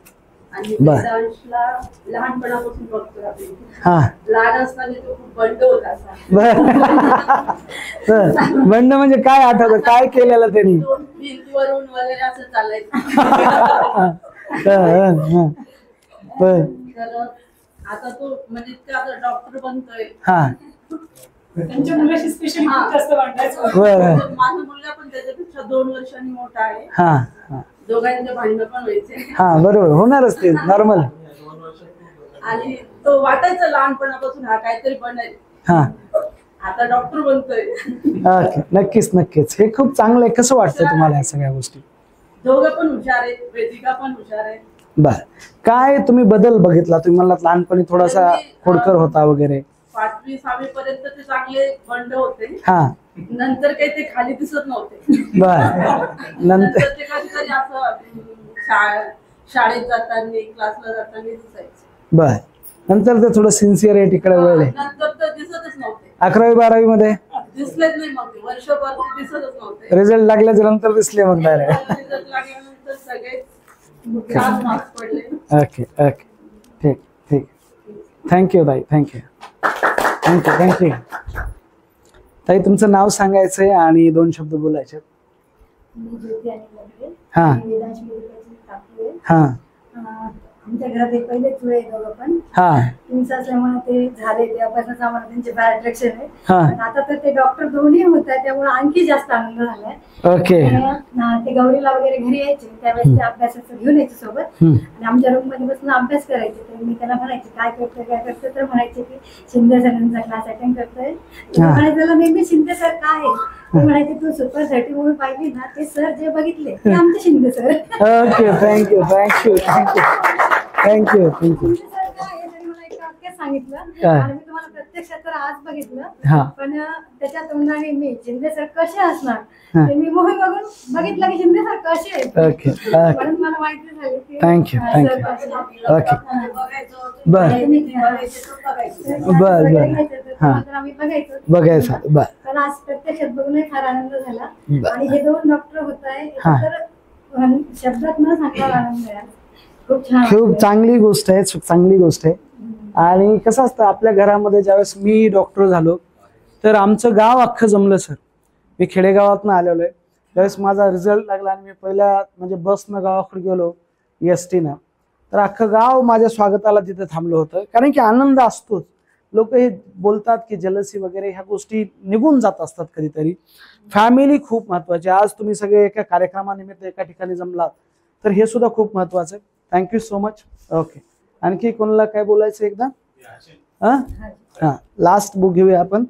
आणि बर. वेदांशला लहानपणापासून बघतो राहते. हा, लहान असताना तो खूप बंड होता असा. बर. बंड म्हणजे काय आठवतं, काय केलेलं त्यांनी? भिंतीवरून वगैरे असं चालायचं. बर. तर आता तो म्हणजे इतका आता डॉक्टर बनतोय. हा, त्यांच्या मुलाशी स्पेशली खूप जास्त वाटायचं. बर. माझा मुलगा पण त्याच्यापेक्षा 2 वर्षांनी मोठा आहे. हा हा दोघांचे भांडण पण व्हायचे. हा, बरोबर, होणारच ते नॉर्मल. आणि तो वाटायचं लहानपणापासून हा काहीतरी बनेल. हा, आता डॉक्टर बनतोय. ओके, नक्कीच नक्कीच, हे खूप चांगलं आहे. कसं वाटतंय तुम्हाला या सगळ्या गोष्टी? दोघं पण हुशार आहेत, वेदिका पण हुशार आहे. बर. काय तुम्ही बदल बघितला? तुम्ही मला लहानपणी थोडासा खोडकर होता वगैरे. 5वी 6वी पर्यंत ते चांगले बंड होते. हा, नंतर काही ते खाली दिसत नव्हते. बर. नंतर नंतर ते कधीतरी असं शाळेत जाताना क्लासला जाताना दिसायचे. बर. नंतर ते थोडं सिन्सिअर तिकडे वळले. नंतर तर दिसतच नव्हते. 11वी 12वी मध्ये दिसलेच नाही, मग ते वर्षभर ते दिसतच नव्हते. रिझल्ट लागल्याच्या नंतर दिसले मग डायरेक्ट. रिझल्ट लागल्यानंतर सगळे छान मार्क्स पडले. ओके ओके, ठीक ठीक. थँक्यू ताई, थँक्यू थँक्यू थँक्यू. ताई तुमचं नाव सांगायचंय आणि 2 शब्द बोलायचे. मी ज्योती आणि लग्ने. हा. मी वेदांश मेडिकलची काकू आहे. हा आमच्या घरात एक पहिले चुळे आहे दोघं पण. हा ट्विन्स असल्यामुळे ते झाले, ते अभ्यासाचं आम्हाला त्यांचे बाय अट्रॅक्शन आहे. हा, पण आता तर ते डॉक्टर दोन्ही होत आहे, त्यामुळे आणखी जास्त आनंद झालाय. ओके. ते गौरीला वगैरे घरी यायचे, त्यावेळेस ते अभ्यासाचं घेऊन यायचे सोबत आणि आमच्या रूम मध्ये बसून अभ्यास करायचे. तर मी त्यांना म्हणायचे काय करतोय, तर म्हणायचे की शिंदे सरांचा क्लास अटेंड करतोय. म्हणायचे त्याला नेहमी शिंदे सर काय आहे, ते म्हणायचे तू सुपर-30 मूवी पाहिली ना, ते सर जे बघितले ते आमचे Shinde sir. Okay, thank you thank you thank you thank you thank you. सांगितलं काय? आणि मी तुम्हाला प्रत्यक्षात तर आज हा. बघितलं, पण त्याच्या तोंडाने मी शिंदे सर कसे हा. असणार ते मी मूवी बघून बघितलं की शिंदे सर कसे आहेत. ओके ओके, म्हणून मला माहिती झाली की थँक्यू सर थँक्यू. कसे आहेत. ओके, बर बर बर. हा, आम्ही बघायचो बघायचं. बर पण आज प्रत्यक्षात बघूनही फार आनंद झाला. बर. आणि हे 2 डॉक्टर होत आहे हा. तर शब्दात न सांगणार आनंद आहे. खूप छान खूप वाटतंय. चांगली गोष्ट आहे, चांगली गोष्ट आहे. आणि कसं असतं आपल्या घरामध्ये ज्यावेळेस मी डॉक्टर झालो तर आमचं गाव अख्खं जमलं सर. मी खेडेगावातनं आलेलो आहे. त्यावेळेस माझा रिझल्ट लागला आणि मी पहिल्या म्हणजे बसनं गावाकडे गेलो एसटी न, तर अख्खं गाव माझ्या स्वागताला तिथे थांबलं होतं. कारण की आनंद असतोच. लोक हे बोलतात की जलसी वगैरे ह्या गोष्टी निघून जात असतात कधीतरी. फॅमिली खूप महत्वाची. आज तुम्ही सगळे एका कार्यक्रमानिमित्त एका ठिकाणी जमलात तर हे सुद्धा खूप महत्वाचं आहे. Thank you so much. ओके, आणखी कोणाला काय बोलायचं एकदा? हा, लास्ट बुक घेऊया आपण.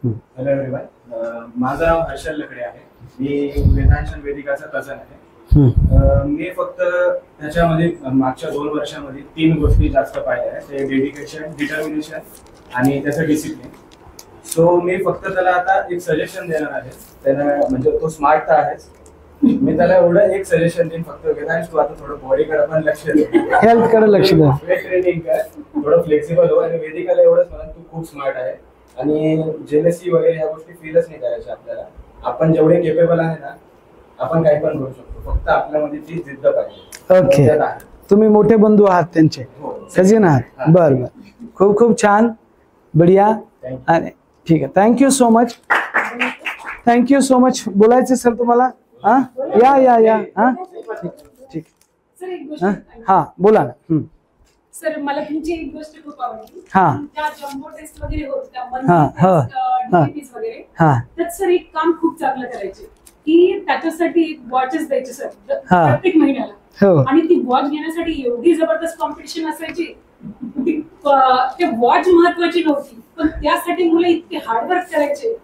हॅलो एव्हरीवन, माझं नाव हर्षल लकडे आहे. मी वेदांश वेदिकाचा कझन आहे. मी फक्त त्याच्यामध्ये मागच्या 2 वर्षामध्ये 3 गोष्टी जास्त पाहिल्या आहेत. ते डेडिकेशन, डिटर्मिनेशन आणि त्याचं डिसिप्लिन. सो मी फक्त त्याला आता एक सजेशन देणार आहे. त्याला म्हणजे तो स्मार्ट तर आहेच, मी त्याला एवढं एक सजेशन देईन फक्त, वेदांश तू आता थोडं बॉडीकडे पण लक्ष दे, हेल्थकडे लक्ष दे, वेट ट्रेनिंग कर, थोडं फ्लेक्सिबल हो. आणि वेदिकाला एवढंच म्हणा तू खूप स्मार्ट आहे आणि जेलसी वगैरे ह्या गोष्टी फीलच नाही करायच्या आपल्याला. आपण जेवढे केपेबल आहे ना, आपण काही पण करू शकतो. फक्त आपल्यामध्ये ती जिद्द पाहिजे. ओके, तुम्ही मोठे बंधू आहात त्यांचे, कजिन आहात? बर बर, खूप खूप छान, बढिया. आणि ठीक आहे, thank you so much. Thank you so much. बोलायचे सर तुम्हाला? हा, या या या. हा, ठीक. सर एक गोष्ट हा, बोला ना. सर मला तुमची एक गोष्ट खूप आवडली. हा, त्या जम्बो टेस्ट वगैरे होत्या, हा, DTPs वगैरे, हा, त्यात सर एक काम खूप चांगलं करायचे की त्याच्यासाठी एक वॉचेस द्यायचे सर हा. प्रत्येक महिन्याला. हो, आणि ती वॉच घेण्यासाठी एवढी जबरदस्त कॉम्पिटिशन असायची. ते वॉच महत्वाची नव्हती, पण त्यासाठी मुलं इतके हार्डवर्क करायचे.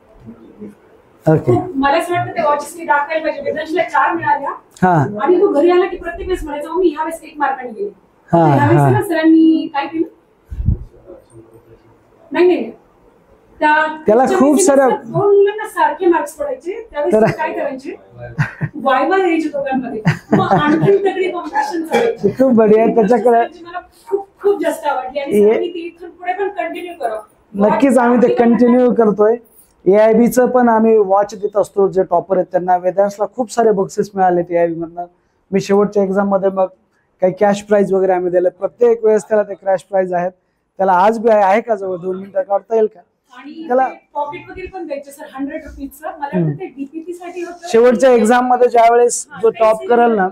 ओके. मला असं वाटतं ते वॉचेस मी दाखवायला पाहिजे. वेदांशला 4 मिळाल्या हा, आणि तो घरी आला की प्रत्येक वेळेस म्हणायचा मी ह्या वेळेस 1 मार्काने गेले. हा, ह्यावेळेस हा. ना सरांनी काय केलं, नाही त्याला खूप साऱ्या 2 मुलांना सारखे मार्क्स पडायचे. त्यावेळेस काय करायचे, वायवा यायचे दोघांमध्ये, मग आणखी तगडी कॉम्पिटिशन चालायची. खूप बढिया. त्याच्याकडे मला खूप खूप जास्त आवडली आणि सरांनी ती इथून पुढे पण कंटिन्यू करावं. नक्कीच आम्ही ते कंटिन्यू करतोय. AIBचं पण आम्ही वॉच देत असतो. जे टॉपर आहेत त्यांना. वेदांशला खूप सारे बक्षीस मिळाले AIB मधनं. मी शेवटच्या एक्झाम मध्ये मग काही कॅश प्राइज वगैरे आम्ही दिलं. प्रत्येक वेळेस त्याला ते कॅश प्राइज आहेत. त्याला आज बी आहे का जवळ? 2 मिनिटं काढता येईल का त्याला? पॉकेट वगैरे पण द्यायचे सर 100 रुपीजचं. मला वाटतं ते DPP साठी होतं. शेवटच्या एक्झाम मध्ये ज्या वेळेस जो टॉप करेल ना,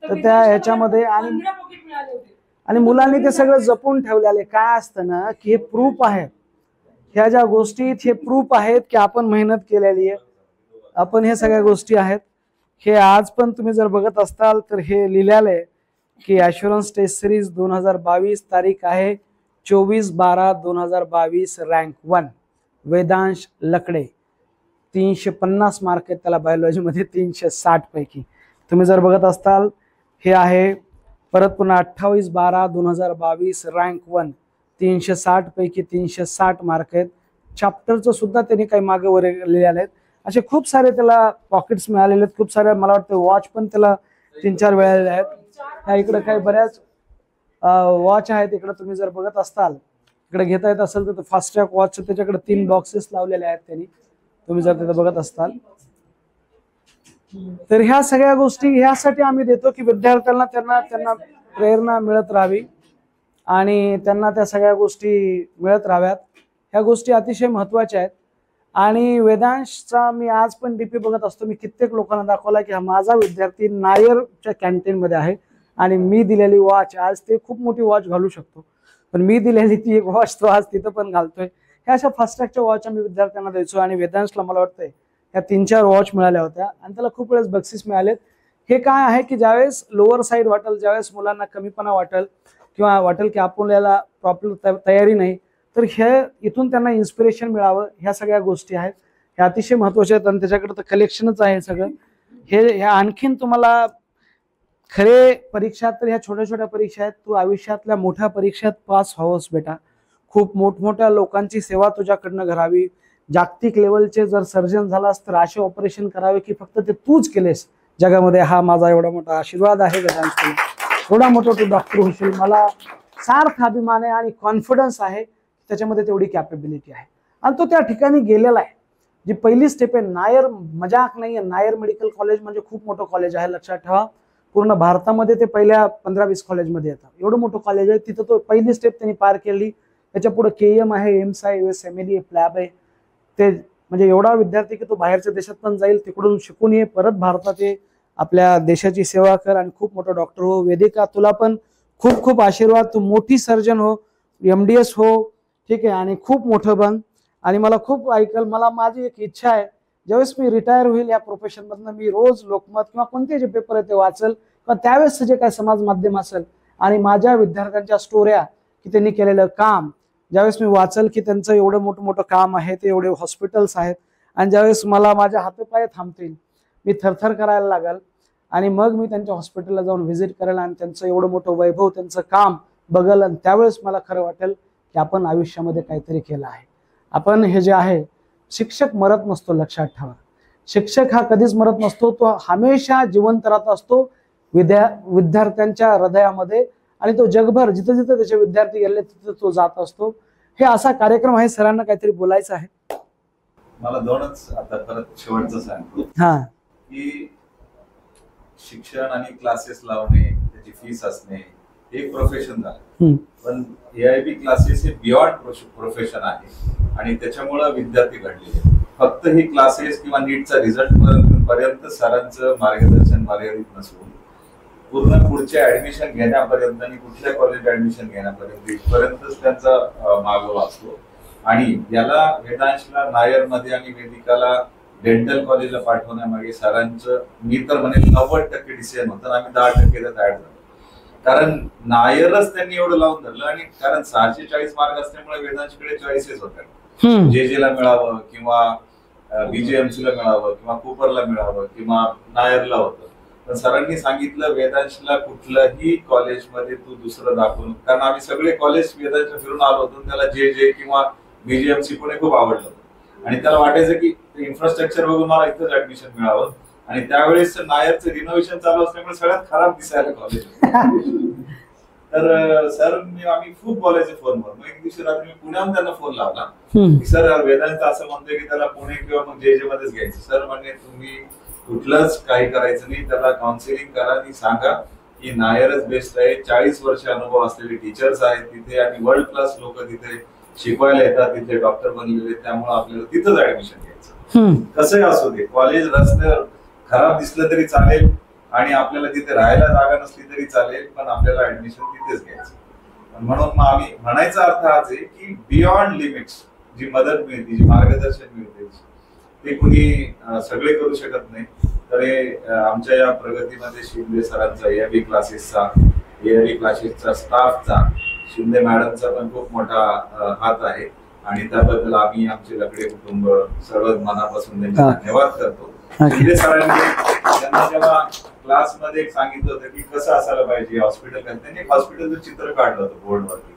तर त्या ह्याच्यामध्ये आणि 15 पॉकेट मिळाले होते. आणि मुलांनी ते सगळं जपून ठेवलेले. काय असतं ना की हे प्रूफ आहे. ह्या ज्या गोष्टी हे प्रूफ आहेत की आपण मेहनत केलेली आहे. आपण हे सगळ्या गोष्टी आहेत. हे आज पण तुम्ही जर बघत असताल तर हे लिहिलेलं आहे की ॲश्युरन्स टेस्ट सिरीज 2022, तारीख आहे 24/12/2022, रँक 1 वेदांश लकडे. 350 मार्क आहेत त्याला बायोलॉजीमध्ये, 360 पैकी. तुम्ही जर बघत असताल हे आहे परत पुन्हा 28/12/2022, रँक 1, 360 पैकी 360 मार्क आहेत. चॅप्टरचं सुद्धा त्यांनी काही मागे वर लिहिलेले आहेत. असे खूप सारे त्याला पॉकेट्स मिळालेले आहेत. खूप सारे, मला वाटतं वॉच पण त्याला 3-4 वेळा आहेत. ह्या इकडे काही बऱ्याच वॉच आहेत. इकडे तुम्ही जर बघत असताल, इकडे घेता येत असेल तर फास्ट ट्रॅक वॉच त्याच्याकडे 3 बॉक्सेस लावलेले आहेत त्यांनी. तुम्ही जर तिथे बघत असताल तर ह्या सगळ्या गोष्टी ह्यासाठी आम्ही देतो की विद्यार्थ्यांना त्यांना प्रेरणा मिळत राहावी आणि त्यांना त्या सगळ्या गोष्टी मिळत राहाव्यात. ह्या गोष्टी अतिशय महत्त्वाच्या आहेत. आणि वेदांशचा मी आज पण DP बघत असतो. मी कित्येक लोकांना दाखवला की हा माझा विद्यार्थी नायरच्या कॅन्टीनमध्ये आहे आणि मी दिलेली वॉच, आज ते खूप मोठी वॉच घालू शकतो, पण मी दिलेली ती एक वॉच तो आज तिथं पण घालतोय. ह्या अशा फास्ट ट्रॅकच्या वॉच आम्ही विद्यार्थ्यांना द्यायचो. आणि वेदांशला मला वाटतंय ह्या 3-4 वॉच मिळाल्या होत्या आणि त्याला खूप वेळेस बक्षीस मिळालेत. हे काय आहे की ज्यावेळेस लोअर साईड वाटेल, ज्यावेळेस मुलांना कमीपणा वाटेल किंवा वाटेल की आपल्याला प्रॉपर तयारी नाही, तर हे इथून त्यांना इन्स्पिरेशन मिळावं. ह्या सगळ्या गोष्टी आहेत, ह्या अतिशय महत्त्वाच्या आहेत. आणि त्याच्याकडे तर कलेक्शनच आहे सगळं. हे आणखीन तुम्हाला खरे परीक्षा तर ह्या छोट्या छोट्या परीक्षा आहेत. तू आयुष्यातल्या मोठ्या परीक्षेत पास व्हावंस बेटा. खूप मोठमोठ्या लोकांची सेवा तुझ्याकडनं घडावी. जागतिक लेवलचे जर सर्जन झालास तर असे ऑपरेशन करावे की फक्त ते तूच केलेस जगामध्ये. हा माझा एवढा मोठा आशीर्वाद आहे वेदांश तुला. एवढा मोठा तू डॉक्टर होशील, मला सार्थ अभिमान आहे आणि कॉन्फिडन्स आहे. त्याच्यामध्ये तेवढी कॅपेबिलिटी आहे आणि तो त्या ठिकाणी गेलेला आहे. जी पहिली स्टेप आहे, नायर मजाक नाही आहे. नायर मेडिकल कॉलेज म्हणजे खूप मोठं कॉलेज आहे, लक्षात ठेवा. पूर्ण भारतामध्ये ते पहिल्या 15-20 कॉलेजमध्ये येतात. एवढं मोठं कॉलेज आहे. तिथं तो पहिली स्टेप त्यांनी पार केली. त्याच्या पुढे KM आहे, एम्स आहे, USMLE आहे, फ्लॅब आहे. ते म्हणजे एवढा विद्यार्थी की तो बाहेरच्या देशात पण जाईल, तिकडून शिकून ये, परत भारतात ये, आपल्या देशाची सेवा कर आणि खूप मोठा डॉक्टर हो. वेदिका, तुला पण खूप खूप आशीर्वाद, तू मोठी सर्जन हो, MDS हो, ठीक आहे, आणि खूप मोठं बन. आणि मला खूप मला माझी एक इच्छा आहे, ज्यावेळेस मी रिटायर होईल या प्रोफेशनमधनं, मी रोज लोकमत किंवा कोणते जे पेपर आहे ते वाचेल, किंवा त्यावेळेस जे काय समाज माध्यम असेल आणि माझ्या विद्यार्थ्यांच्या स्टोऱ्या की त्यांनी केलेलं काम ज्यावेळेस मी वाचेल, की त्यांचं एवढं मोठं मोठं काम आहे, ते एवढे हॉस्पिटल्स आहेत, आणि ज्यावेळेस मला माझ्या हातपाय थांबतील, मी थरथर करायला लागेल, आणि मग मी त्यांच्या हॉस्पिटलला जाऊन व्हिजिट करेल आणि त्यांचं एवढं मोठं वैभव, त्यांचं काम बघेल, आणि त्यावेळेस मला खरं वाटेल की आपण आयुष्यामध्ये काहीतरी केलं आहे. आपण हे जे आहे, शिक्षक मरत नसतो, लक्षात ठेवा. शिक्षक हा कधीच मरत नसतो, तो हमेशा जिवंत राहत असतो विद्यार्थ्यांच्या हृदयामध्ये, आणि तो जगभर जिथं जिथं त्याचे विद्यार्थी गेले तिथं तो जात असतो. हे असा कार्यक्रम आहे. सरांना काहीतरी बोलायचं आहे. मला दोनच आता परत शेवटचं सांगतो की शिक्षण आणि क्लासेस लावणे, त्याची फीस असणे हे एक प्रोफेशन झालं, पण AIB क्लासेस हे बियॉन्ड प्रोफेशन आहे, आणि त्याच्यामुळे विद्यार्थी घडलेले. फक्त ही क्लासेस किंवा नीटचा रिझल्ट पर्यंत सरांचं मार्गदर्शन मर्यादित नसून पूर्ण पुढचे ऍडमिशन घेण्यापर्यंत आणि कुठल्या कॉलेज ऍडमिशन घेण्यापर्यंत इथपर्यंतच त्यांचा मागोवा असतो. आणि याला वेदांशला नायर मध्ये आणि वेदिकाला डेंटल कॉलेजला पाठवण्यामागे सरांचं मी तर म्हणेल 90% डिसिजन होतं, आम्ही 10% त्यात ऍड झालो. कारण नायरच त्यांनी एवढं लावून धरलं, आणि कारण 640 मार्क असल्यामुळे वेदांशकडे चॉईसेस होत्या, JJ मिळावं किंवा BJMC ला मिळावं किंवा कुपरला मिळावं किंवा नायरला होतं. पण सरांनी सांगितलं वेदांशला कुठल्याही कॉलेजमध्ये तू दुसरं दाखवून, कारण आम्ही सगळे कॉलेज वेदांश फिरून आलो होतो, त्याला JJ किंवा BJMC पुणे खूप आवडलं होतं, आणि त्याला वाटायचं की इन्फ्रास्ट्रक्चर बघून मला इथंच ऍडमिशन मिळावं. आणि त्यावेळेस नायरचं रिनोव्हेशन चालू असल्यामुळे सगळ्यात खराब दिसायला कॉलेज. तर सर आम्ही खूप बोलायचे फोनवर. मग एक दिवशी रात्री मी पुण्याहून त्यांना फोन लावला की सर वेदांत असं म्हणतोय की त्याला पुणे किंवा मग JJ मध्येच घ्यायचं. सर म्हणजे तुम्ही कुठलंच काही करायचं नाही, त्याला काउन्सिलिंग करा आणि सांगा की नायरच बेस्ट आहे. 40 वर्ष अनुभव असलेले टीचर्स आहेत तिथे, आणि वर्ल्ड क्लास लोक तिथे शिकवायला येतात, तिथे डॉक्टर बनलेले, त्यामुळे आपल्याला तिथंच ऍडमिशन घ्यायचं. कसंही असू दे, कॉलेज रस्त्यावर खराब दिसलं तरी चालेल आणि आपल्याला तिथे राहायला जागा नसली तरी चालेल, पण आपल्याला ऍडमिशन तिथेच घ्यायचं. म्हणून मग आम्ही म्हणायचा अर्थ हाच आहे की बियॉन्ड लिमिट्स जी मदत मिळते, जी मार्गदर्शन मिळते, ते कुणी सगळे करू शकत नाही. तर आमच्या या प्रगतीमध्ये शिंदे सरांचा AIB क्लासेसचा स्टाफचा, शिंदे मॅडमचा पण खूप मोठा हात आहे, आणि त्याबद्दल आम्ही आमचे लकडे कुटुंब सर्व मनापासून त्यांचे धन्यवाद करतो. शिंदे सरांनी त्यांना जेव्हा क्लासमध्ये सांगितलं होतं की कसं असायला पाहिजे हॉस्पिटल, त्यांनी हॉस्पिटलचं चित्र काढलं होतं बोर्डवरती,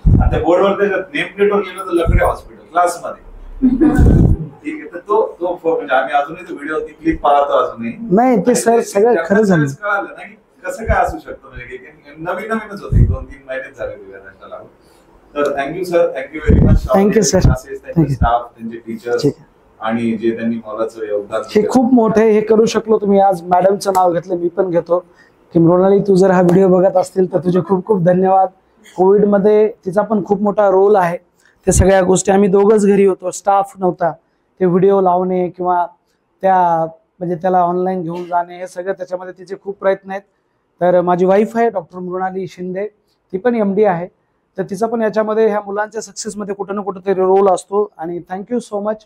आणि त्या बोर्डवर त्याच्यात नेम प्लेटवर लिहिलं होतं लकडे हॉस्पिटल क्लासमध्ये. ठीक आहे, तर तो म्हणजे आम्ही अजूनही तो व्हिडिओ ती क्लिप पाहतो अजूनही. नाही ते सर सगळं खरं झालं. कळालं ना की कसं काय असू शकतं, म्हणजे नवीनच होते, 2-3 महिनेच झाले वेदांशला लागून. तर thank you sir, thank you very much. Thank you sir, त्यांचे स्टाफ, त्यांचे टीचर्स, आणि जे त्यांनी मोलाचं योगदान, हे खूप मोठे हे करू शकलो. तुम्ही आज मॅडमचं नाव घेतलं, मी पण घेतो की मृणाली, तू जर हा व्हिडिओ बघत असतील तर तुझे खूप खूप धन्यवाद. कोविडमध्ये तिचा पण खूप मोठा रोल आहे. ते सगळ्या गोष्टी आम्ही दोघंच घरी होतो, स्टाफ नव्हता, ते व्हिडिओ लावणे किंवा म्हणजे त्याला ऑनलाईन घेऊन जाणे, हे सगळं त्याच्यामध्ये तिचे खूप प्रयत्न आहेत. तर माझी वाईफ आहे डॉक्टर मृणाली शिंदे, ती पण MD आहे, तर तिचा पण याच्यामध्ये ह्या मुलांच्या सक्सेसमध्ये कुठं ना कुठं तरी रोल असतो. आणि थँक्यू सो मच.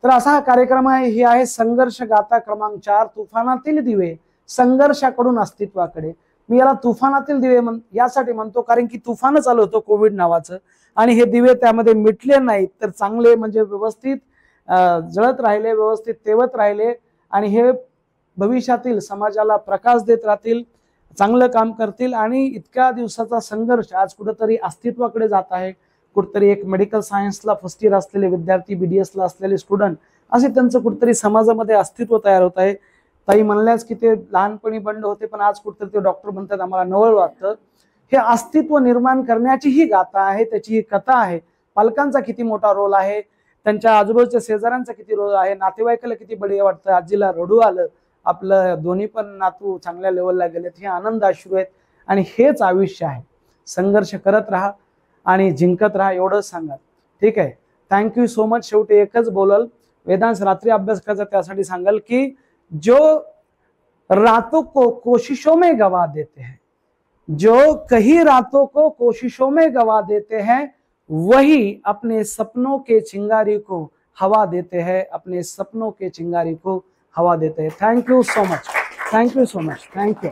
तर असा हा कार्यक्रम आहे. ही आहे संघर्ष गाथा क्रमांक 4, तुफानातील दिवे संघर्षाकडून अस्तित्वाकडे. मी याला तुफानातील दिवे यासाठी म्हणतो कारण की तुफानच आलं होतं कोविड नावाचं, आणि हे दिवे त्यामध्ये मिटले नाहीत, तर चांगले म्हणजे व्यवस्थित जळत राहिले, व्यवस्थित तेवत राहिले, आणि हे भविष्यातील समाजाला प्रकाश देत राहतील, चांगलं काम करतील. आणि इतक्या दिवसाचा संघर्ष आज कुठंतरी अस्तित्वाकडे जात आहे. कुठतरी एक मेडिकल सायन्सला फर्स्ट इयर असलेले विद्यार्थी, BDS ला असलेले स्टुडंट, असे त्यांचं कुठतरी समाजामध्ये अस्तित्व तयार होत आहे. ताई म्हणल्याच की ते लहानपणी बंड होते, पण आज कुठतरी ते डॉक्टर बनतात, आम्हाला नवल वाटतं. हे अस्तित्व निर्माण करण्याची ही गाथा आहे, त्याची ही कथा आहे. पालकांचा किती मोठा रोल आहे, त्यांच्या आजूबाजूच्या शेजाऱ्यांचा किती रोल आहे, नातेवाईकाला किती बढिया वाटतं, आजीला रडू आलं, आपलं दोन्ही पण नातू चांगल्या लेवलला गेलेत, हे आनंद अश्रू आहेत. आणि हेच आयुष्य आहे. संघर्ष करत राहा आणि जिंकत राहा, एवढंच सांगा. ठीक आहे, थँक्यू सो मच. शेवटी एकच बोलल, वेदांश रात्री अभ्यास करायचा त्यासाठी सांगाल की जो रातों को कोशिशों में गवा देते हैं, जो कई रातों को कोशिशों में गवा देते हैं, वही अपने सपनों के चिंगारी को हवा देते हैं, अपने सपनों के चिंगारी को हवा देते हैं। Thank you so much, thank you so much, thank you.